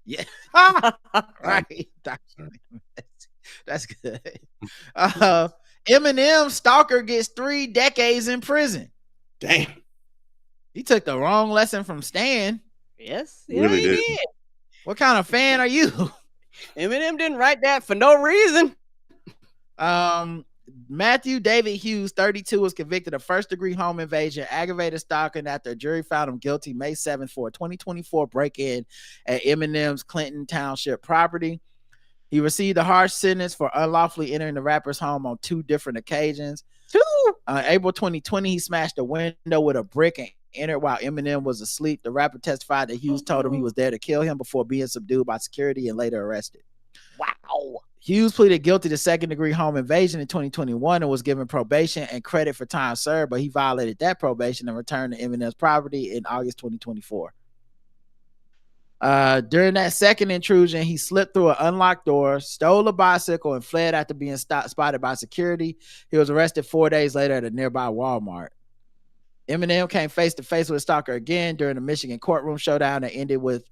yeah. Right. Dr. McMessy. That's good. Eminem stalker gets 3 decades in prison. Damn. He took the wrong lesson from Stan. Yes. He really did. What kind of fan are you? Eminem didn't write that for no reason. Matthew David Hughes, 32, was convicted of first-degree home invasion, aggravated stalking after a jury found him guilty May 7th for a 2024 break-in at Eminem's Clinton Township property. He received a harsh sentence for unlawfully entering the rapper's home on 2 different occasions. April 2020, he smashed a window with a brick and entered while Eminem was asleep. The rapper testified that Hughes told him he was there to kill him before being subdued by security and later arrested. Wow. Hughes pleaded guilty to second-degree home invasion in 2021 and was given probation and credit for time served, but he violated that probation and returned to Eminem's property in August 2024. During that second intrusion, he slipped through an unlocked door, stole a bicycle, and fled after being spotted by security. He was arrested 4 days later at a nearby Walmart. Eminem came face to face with a stalker again during the Michigan courtroom showdown that ended with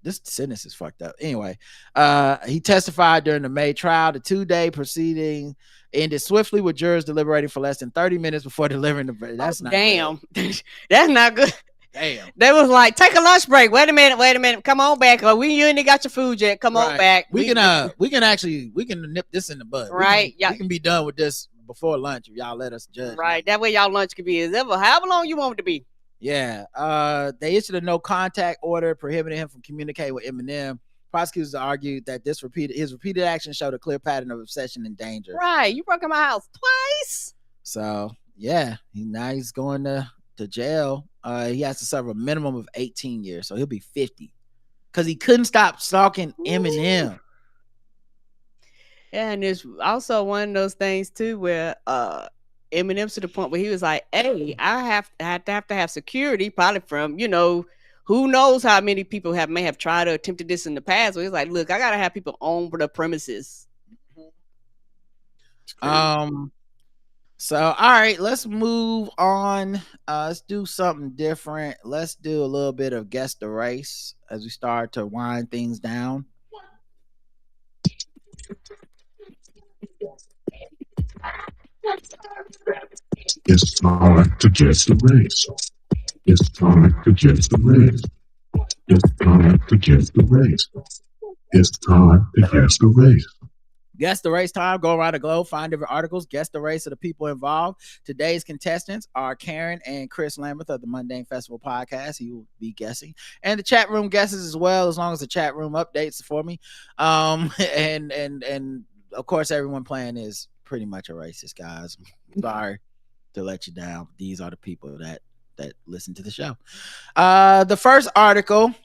this sentence is fucked up. Anyway, he testified during the May trial. The 2-day proceeding ended swiftly with jurors deliberating for less than 30 minutes before delivering the verdict. That's not damn. That's not good. Damn. They was like, take a lunch break. Wait a minute. Come on back. You ain't got your food yet. Come on back. We can nip this in the bud. Right. We can be done with this before lunch if y'all let us judge. Right. That way y'all lunch could be however long you want it to be. Yeah. They issued a no contact order prohibiting him from communicating with Eminem. Prosecutors argued that his repeated actions showed a clear pattern of obsession and danger. Right. You broke in my house twice. So yeah, he's going to jail. He has to serve a minimum of 18 years, so he'll be 50 because he couldn't stop stalking Eminem. Yeah, and it's also one of those things too where Eminem's to the point where he was like, "Hey, I have to have security, probably from who knows how many people may have tried or attempted this in the past." Where he's like, "Look, I gotta have people on the premises." So, all right, let's move on. Let's do something different. Let's do a little bit of Guess the Race as we start to wind things down. It's time to guess the race. It's time to guess the race. It's time to guess the race. It's time to guess the race. Guess the race time. Go around the globe, find different articles, guess the race of the people involved. Today's contestants are Karen and Chris Lamberth of the Mundane Festival podcast. He will be guessing, and the chat room guesses as well, as long as the chat room updates for me. And of course, everyone playing is pretty much a racist, guys. Sorry to let you down. These are the people that listen to the show. The first article: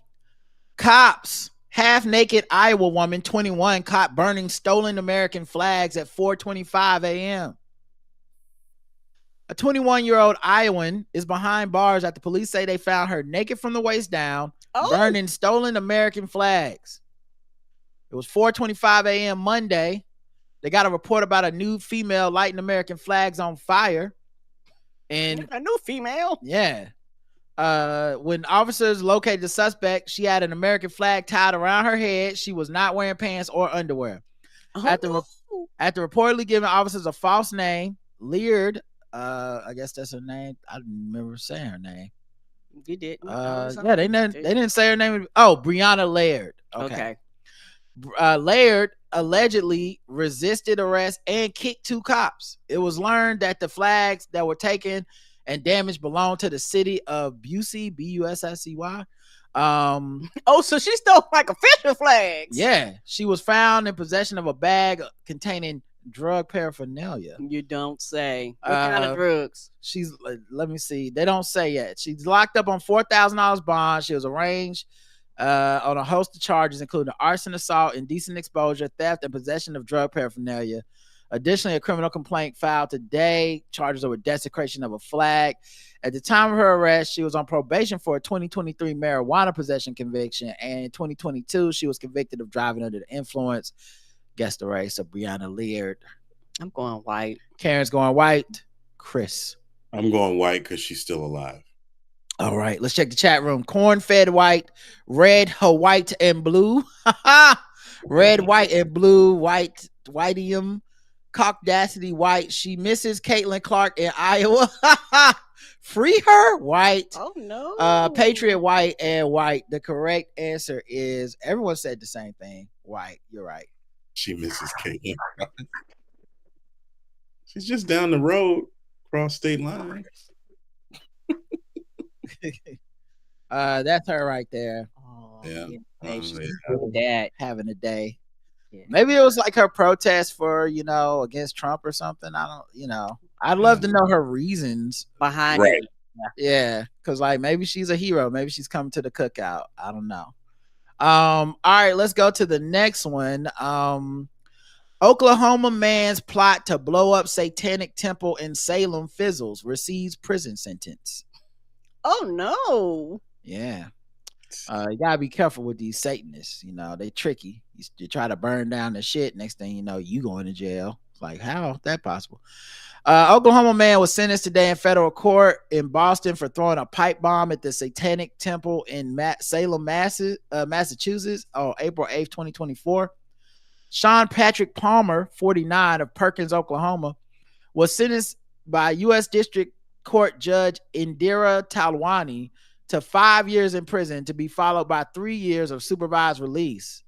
cops. Half-naked Iowa woman, 21, caught burning stolen American flags at 4:25 a.m. A 21-year-old Iowan is behind bars after police say they found her naked from the waist down, burning stolen American flags. It was 4:25 a.m. Monday. They got a report about a nude female lighting American flags on fire. And a new female? Yeah. When officers located the suspect, she had an American flag tied around her head. She was not wearing pants or underwear. After reportedly giving officers a false name, Leard, I guess that's her name. I don't remember saying her name. You did. Yeah, they didn't say her name. Oh, Breonna Laird. Okay. Laird allegedly resisted arrest and kicked 2 cops. It was learned that the flags that were taken and damage belonged to the city of Busey, Busicey. So she stole like official flags. Yeah, she was found in possession of a bag containing drug paraphernalia. You don't say. What kind of drugs? She's, let me see. They don't say yet. She's locked up on $4,000 bond. She was arraigned on a host of charges, including arson, assault, indecent exposure, theft, and possession of drug paraphernalia. Additionally, a criminal complaint filed today, charges over desecration of a flag. At the time of her arrest, she was on probation for a 2023 marijuana possession conviction, and in 2022, she was convicted of driving under the influence. Guess the race of Breonna Leard. I'm going white. Karen's going white. Chris. I'm going white because she's still alive. All right, let's check the chat room. Corn-fed white, red, white, and blue. Red, white, and blue. Whiteium. Cockdacity white. She misses Caitlin Clark in Iowa. Free her white. Oh no. Patriot white and white. The correct answer is everyone said the same thing. White. You're right. She misses Caitlin. She's just down the road, cross state line. That's her right there. Oh, Yeah. Having a day. Yeah. Maybe it was like her protest for, against Trump or something. I don't, I'd love to know her reasons behind right. it. Yeah, because like maybe she's a hero. Maybe she's coming to the cookout. I don't know. All right, let's go to the next one. Oklahoma man's plot to blow up Satanic Temple in Salem fizzles, receives prison sentence. Oh no. Yeah. You gotta be careful with these Satanists. They tricky. You try to burn down the shit. Next thing you know, you going to jail. It's like, how is that possible? Oklahoma man was sentenced today in federal court in Boston for throwing a pipe bomb at the Satanic Temple in Salem, Massachusetts on April 8th, 2024. Sean Patrick Palmer, 49, of Perkins, Oklahoma, was sentenced by U.S. District Court Judge Indira Talwani to 5 years in prison, to be followed by 3 years of supervised release.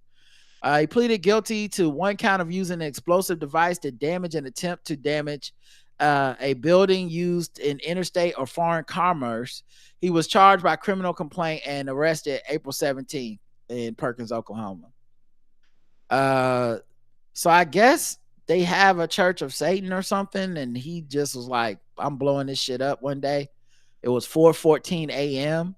He pleaded guilty to one count of using an explosive device to damage and attempt to damage a building used in interstate or foreign commerce. He was charged by criminal complaint and arrested April 17th in Perkins, Oklahoma. So I guess they have a Church of Satan or something, and he just was like, I'm blowing this shit up one day. It was 4:14 a.m.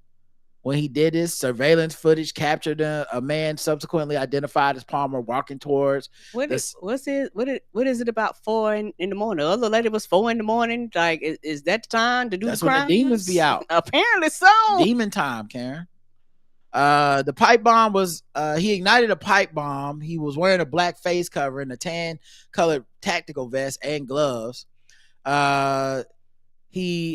when he did this. Surveillance footage captured a man subsequently identified as Palmer walking towards. What is it about 4 in the morning? The other lady was 4 in the morning. Like, is that the time to do that's the crime? When the demons be out. Apparently so. Demon time, Karen. The pipe bomb was he ignited a pipe bomb. He was wearing a black face cover and a tan colored tactical vest and gloves. The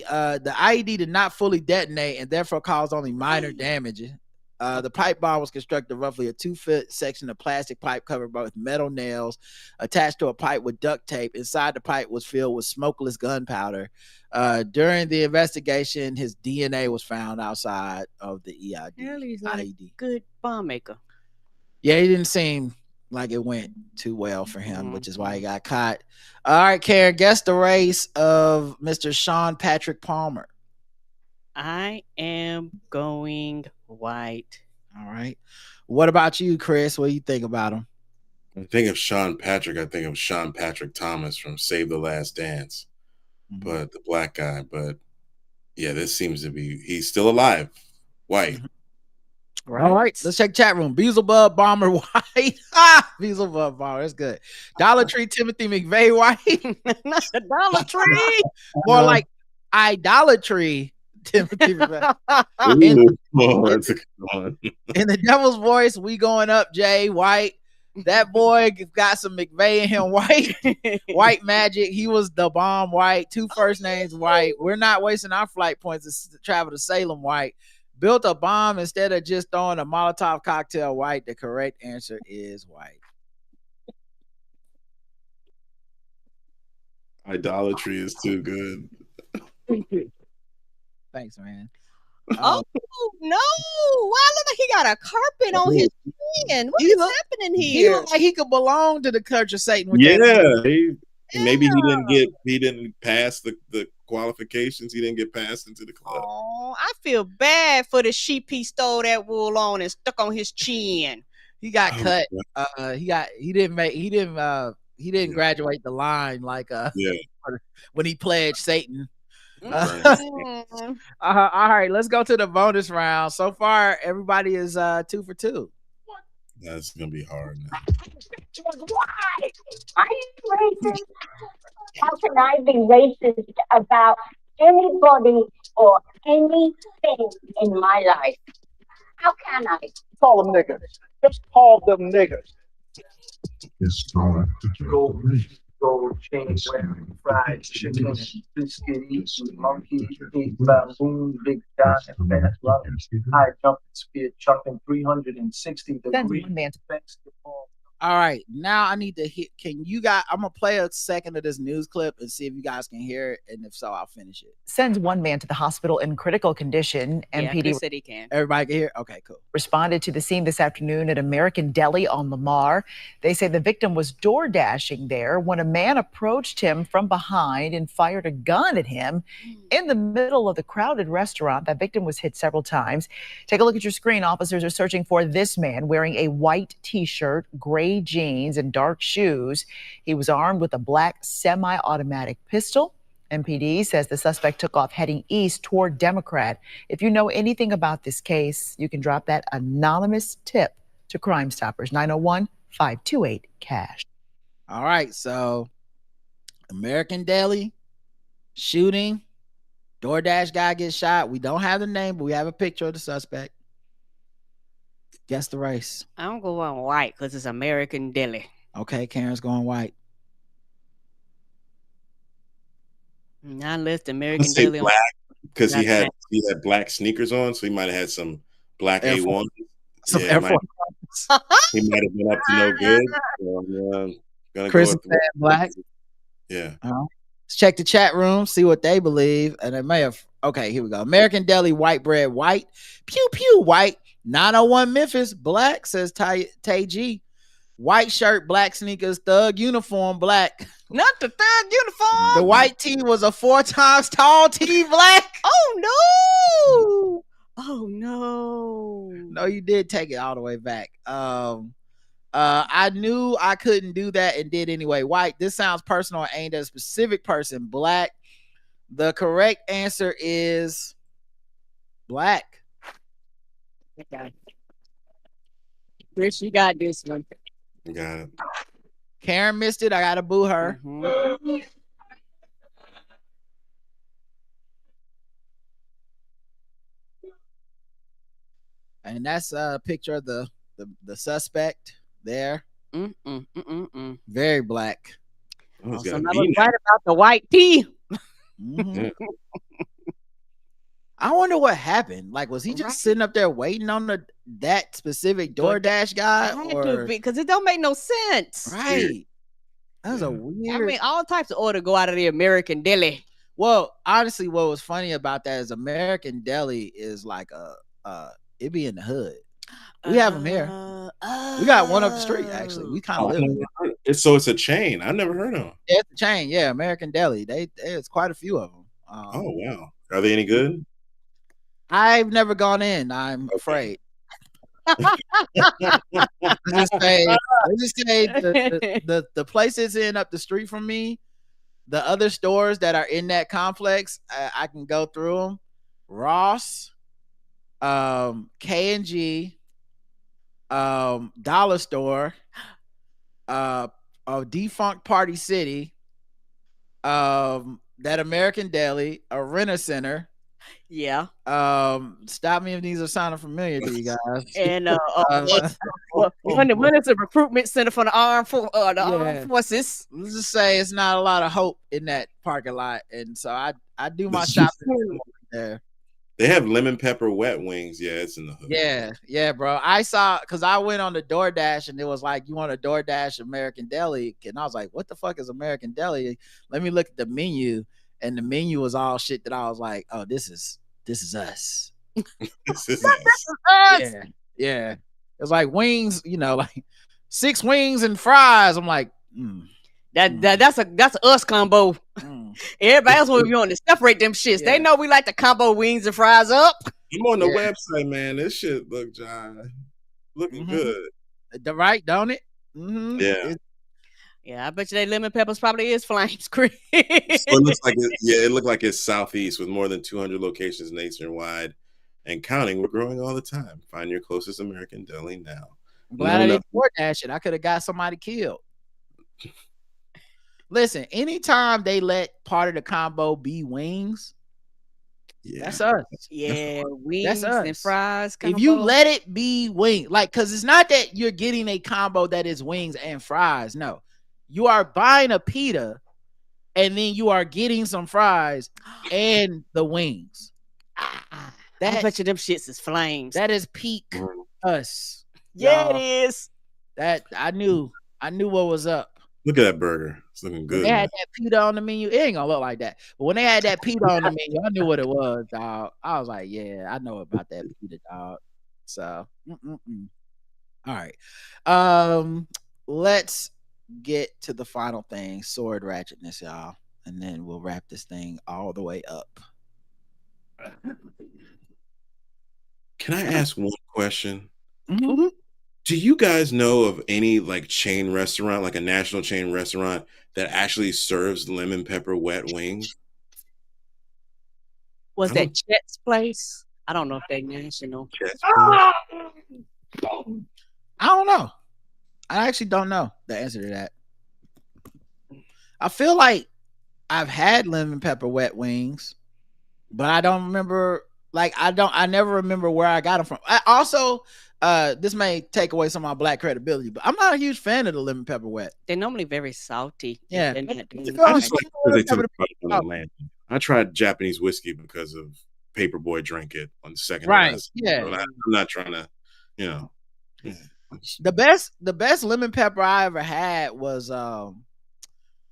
IED did not fully detonate and therefore caused only minor damage. The pipe bomb was constructed roughly a 2-foot section of plastic pipe covered with metal nails attached to a pipe with duct tape. Inside the pipe was filled with smokeless gunpowder. During the investigation, his DNA was found outside of the EID. He's like a good bomb maker. Yeah, he didn't seem like it went too well for him, which is why he got caught. All right, Karen, guess the race of Mr. Sean Patrick Palmer. I am going white. All right. What about you, Chris? What do you think about him? I think of Sean Patrick. I think of Sean Patrick Thomas from Save the Last Dance, but the black guy. But yeah, this seems to be, he's still alive. White. Right. All right, let's check chat room. Beelzebub Bomber white. Beelzebub Bomber, that's good. Dollar Tree Timothy McVeigh white. Not the Dollar Tree. More like idolatry Timothy McVeigh. In the devil's voice, we going up, Jay white. That boy got some McVeigh in him white. White magic. He was the bomb white. 2 first names white. We're not wasting our flight points to travel to Salem white. Built a bomb instead of just throwing a Molotov cocktail white. The correct answer is white. Idolatry is too good. Thanks, man. Oh no! Why look like he got a carpet on his chin? What is happening here? He looked like he could belong to the Church of Satan. With Maybe he didn't pass the qualifications. He didn't get passed into the club. Oh, I feel bad for the sheep he stole that wool on and stuck on his chin. He got cut. He didn't graduate the line like when he pledged Satan. All right, let's go to the bonus round. So far, everybody is 2 for 2. That's gonna be hard now. Why? Are you racist? How can I be racist about anybody or anything in my life? How can I? Call them niggers. Just call them niggers. It's time to guess the race. Gold chain, It's wet, time to fried guess the chicken, race. biscuit, It's eating time monkey, to guess big the race. baboon, big John, It's and time fast to running, guess the high race. jumping, spear chucking, 360 degree basketball. All right, now I need to hit. Can you guys? I'm gonna play a second of this news clip and see if you guys can hear it, and if so, I'll finish it. Sends one man to the hospital in critical condition. Yeah, MPD Chris said he can. Everybody can hear? Okay, cool. Responded to the scene this afternoon at American Deli on Lamar. They say the victim was door dashing there when a man approached him from behind and fired a gun at him in the middle of the crowded restaurant. That victim was hit several times. Take a look at your screen. Officers are searching for this man wearing a white t-shirt, gray jeans, and dark shoes. He was armed with a black semi-automatic pistol. MPD says the suspect took off heading east toward Democrat. If you know anything about this case, you can drop that anonymous tip to Crime Stoppers, 901-528-CASH. All right, so American Deli shooting, DoorDash guy gets shot. We don't have the name, but we have a picture of the suspect. Guess the race. I'm going white because it's American Deli. Okay, Karen's going white. Now list I American say Deli. black because he That's had black sneakers on, so he might have had some black Air A1. Some Yeah, Air might- Force. he might have been up to no good. So I'm gonna Chris go is with saying black. Yeah. Let's check the chat room, see what they believe, and it may have. Okay, here we go. American Deli white bread white, pew pew white. 901 Memphis black, says Tay G. White shirt, black sneakers, thug uniform black. not the third uniform. The white tee was a 4 times tall tee black. Oh no! Oh no! No, you did take it all the way back. I knew I couldn't do that and did anyway. White. This sounds personal and aimed at a specific person. Black. The correct answer is black. Okay. Chris, you got this one. Got it. Karen missed it. I gotta boo her. Mhm. And that's a picture of the suspect there. Very black. Oh, it's So got I a was V-neck. right about the white tee. Mhm. Yeah. I wonder what happened. Like, was he just Right. sitting up there waiting on that specific DoorDash guy? Had to be because it don't make no sense. Right. That was a Yeah. weird. I mean, all types of order go out of the American Deli. Well, honestly, what was funny about that is American Deli is like it be in the hood. We have them here. We got one up the street, actually. We kind of Oh, I live never there. heard- It's a chain. I never heard of them. Yeah, it's a chain. Yeah, American Deli. There's quite a few of them. Oh wow. Are they any good? I've never gone in. I'm afraid. Let's just say the places in up the street from me, the other stores that are in that complex, I can go through them. Ross, K&G, Dollar Store, a defunct Party City, that American Deli, a Renter Center. Yeah. Stop me if these are sounding familiar to you guys. And when it's a recruitment center for the armed forces. Let's just say it's not a lot of hope in that parking lot, and so I do my shopping there. They have lemon pepper wet wings. Yeah, it's in the hood. Yeah, bro. I saw because I went on the DoorDash and it was like, you want a DoorDash American Deli, and I was like, what the fuck is American Deli? Let me look at the menu, and the menu was all shit that I was like, oh, this is us. This is nice. Yeah. It's like wings, like 6 wings and fries. I'm like, that's a us combo. Everybody else will be on to separate them shits. Yeah. They know we like to combo wings and fries up. I'm on the website, man. This shit look, John, looking good. Right, don't it? Mm-hmm. Yeah. Yeah, I bet you that lemon peppers probably is Flames Creek. So it looks like it looked like it's southeast with more than 200 locations nationwide and counting. We're growing all the time. Find your closest American Deli now. I'm glad I didn't DoorDash it. I could have got somebody killed. Listen, anytime they let part of the combo be wings, Yeah. That's us. Yeah, wings us. and fries. If you combo. let it be wings, like, because it's not that you're getting a combo that is wings and fries. No, you are buying a pita, and then you are getting some fries and the wings. I That bet you them shits is flames. that is peak us. yeah, y'all. it is. That I knew what was up. Look at that burger. It's looking When good. they Man. had that pita on the menu, it ain't gonna look like that. But when they had that pita on the menu, I knew what it was, dog. I was like, yeah, I know about that pita, dog. So, all right. Let's get to the final thing, sword ratchetness, y'all, and then we'll wrap this thing all the way up. Can I ask one question? Mm-hmm. Do you guys know of any like chain restaurant, like a national chain restaurant that actually serves lemon pepper wet wings? Was I that don't- Chet's place? I don't know if they national. I don't know. I actually don't know the answer to that. I feel like I've had lemon pepper wet wings, but I don't remember. Like, I never remember where I got them from. I also, this may take away some of my black credibility, but I'm not a huge fan of the lemon pepper wet. They're normally very salty. Yeah. They're not I doing just like- like because they took Pepper- it on the land. I tried Japanese whiskey because of Paperboy Drink It on the second. to Right. last. Yeah. I'm not trying to, you know. Yeah. The best lemon pepper I ever had was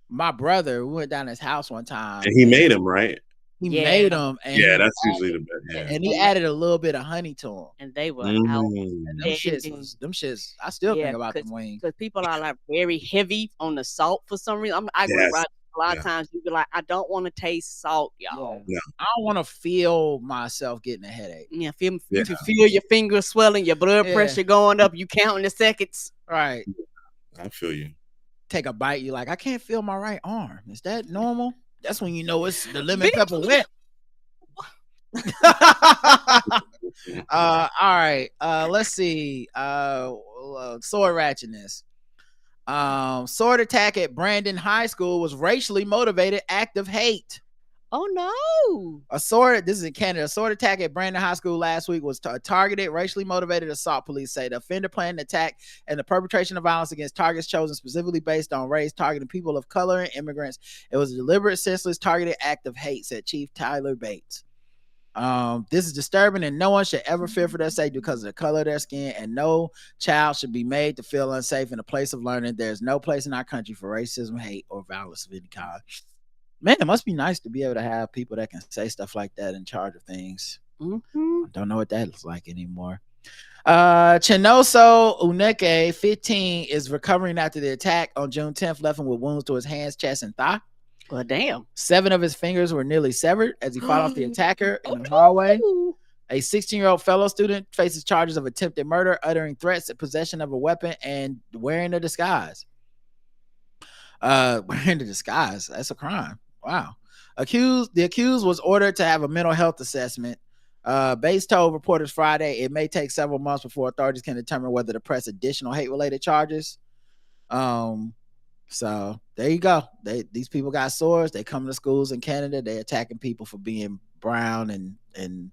my brother. We went down his house one time, And he made them, right? He Yeah. made them, and Yeah, he that's usually the best. Yeah. and he added a little bit of honey to them. and they were out. Mm. Them Yeah. shits. I still Yeah, think about them wings. Because people are like very heavy on the salt for some reason. I grew up Yes. right. A lot Yeah. of times you be like, I don't want to taste salt, y'all. Yeah. I don't want to feel myself getting a headache. Yeah, Yeah. you can feel your fingers swelling, your blood Yeah. pressure going up. You counting the seconds. Right. I feel you. Take a bite. You like, I can't feel my right arm. Is that normal? That's when you know it's the lemon pepper wet. All right. Let's see. Sword ratchetness. Sword attack at Brandon High School was racially motivated act of hate. Oh no! This is in Canada. A sword attack at Brandon High School last week was a targeted, racially motivated assault. Police say the offender planned an attack and the perpetration of violence against targets chosen specifically based on race, targeting people of color and immigrants. It was a deliberate, senseless, targeted act of hate, said Chief Tyler Bates. This is disturbing, and no one should ever fear for their safety because of the color of their skin, and no child should be made to feel unsafe in a place of learning. There's no place in our country for racism, hate, or violence of any kind. Man, it must be nice to be able to have people that can say stuff like that in charge of things. Mm-hmm. I don't know what that looks like anymore. Chinoso Uneke, 15, is recovering after the attack on June 10th, left him with wounds to his hands, chest, and thigh. Well, damn. 7 of his fingers were nearly severed as he fought off the attacker in the hallway. A 16-year-old fellow student faces charges of attempted murder, uttering threats, possession of a weapon, and wearing a disguise. Wearing a disguise. That's a crime. Wow. The accused was ordered to have a mental health assessment. Bates told reporters Friday it may take several months before authorities can determine whether to press additional hate-related charges. So there you go. These people got swords. They come to schools in Canada. They attacking people for being brown and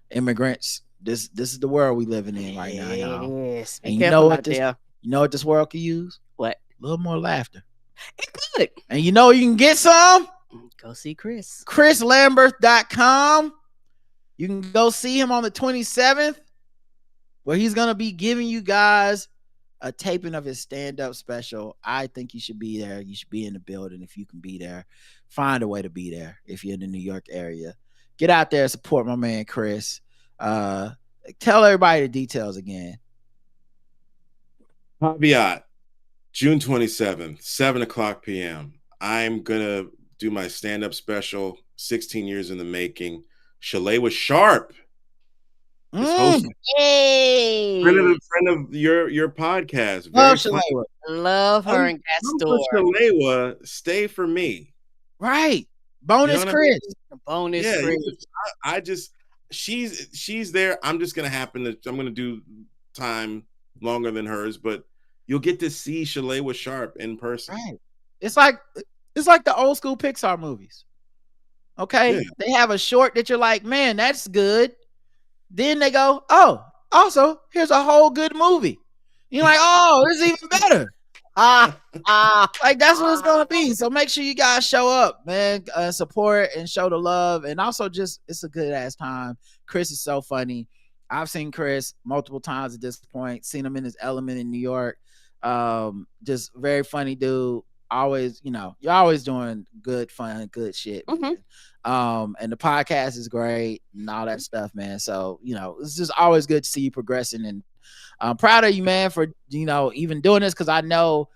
immigrants. This is the world we living in right now, y'all. Yes. And you know what this world could use? What? A little more laughter. It could. And you know you can get some? Go see Chris. ChrisLamberth.com. You can go see him on the 27th, where he's gonna be giving you guys a taping of his stand-up special. I think you should be there. You should be in the building if you can be there. Find a way to be there if you're in the New York area. Get out there and support my man Chris. Tell everybody the details again. Caveat, June 27th, 7:00 p.m. I'm gonna do my stand-up special, 16 years in the making. Shalewa Sharp is hosting. Hey. Friend of your podcast. Love Very funny. Shalewa. Love her in that Come store. to Shalewa, stay for me. Right. Bonus You know what I Chris. Bonus Yeah, Chris. I just she's there. I'm just gonna I'm gonna do time longer than hers, but you'll get to see Shalewa Sharp in person. Right. It's like the old school Pixar movies. Okay. They have a short that you're like, man, that's good. Then they go, oh, also, here's a whole good movie. You're like, oh, this is even better. Like that's what it's gonna be. So make sure you guys show up, man. Support and show the love, and also just it's a good ass time. Chris is so funny. I've seen Chris multiple times at this point. Seen him in his element in New York. Just very funny dude. Always, you're always doing good, fun, good shit. Mm-hmm. And the podcast is great and all that stuff, man. So it's just always good to see you progressing, and I'm proud of you, man, for even doing this, because I know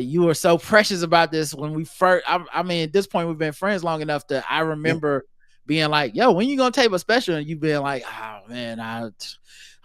you were so precious about this when we first. I mean, at this point, we've been friends long enough that I remember being like, "Yo, when you gonna tape a special?" And you being like, "Oh man, I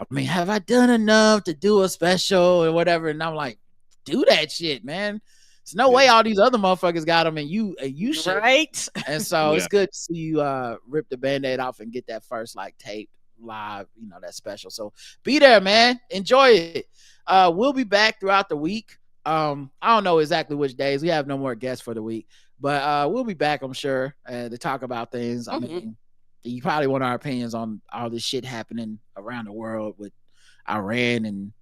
mean, have I done enough to do a special or whatever?" And I'm like, "Do that shit, man. There's no way all these other motherfuckers got them, and you should." Right. And so it's good to see you rip the Band-Aid off and get that first tape live, that special. So be there, man. Enjoy it. We'll be back throughout the week. I don't know exactly which days. We have no more guests for the week, but we'll be back, I'm sure, to talk about things. I mean, you probably want our opinions on all this shit happening around the world with Iran and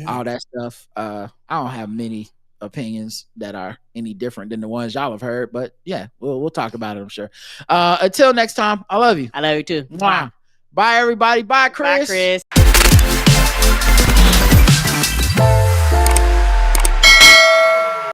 all that stuff. I don't have many opinions that are any different than the ones y'all have heard, but yeah, we'll talk about it, I'm sure. Until next time, I love you. I love you too. Mwah. Bye everybody. Bye Chris. Bye Chris.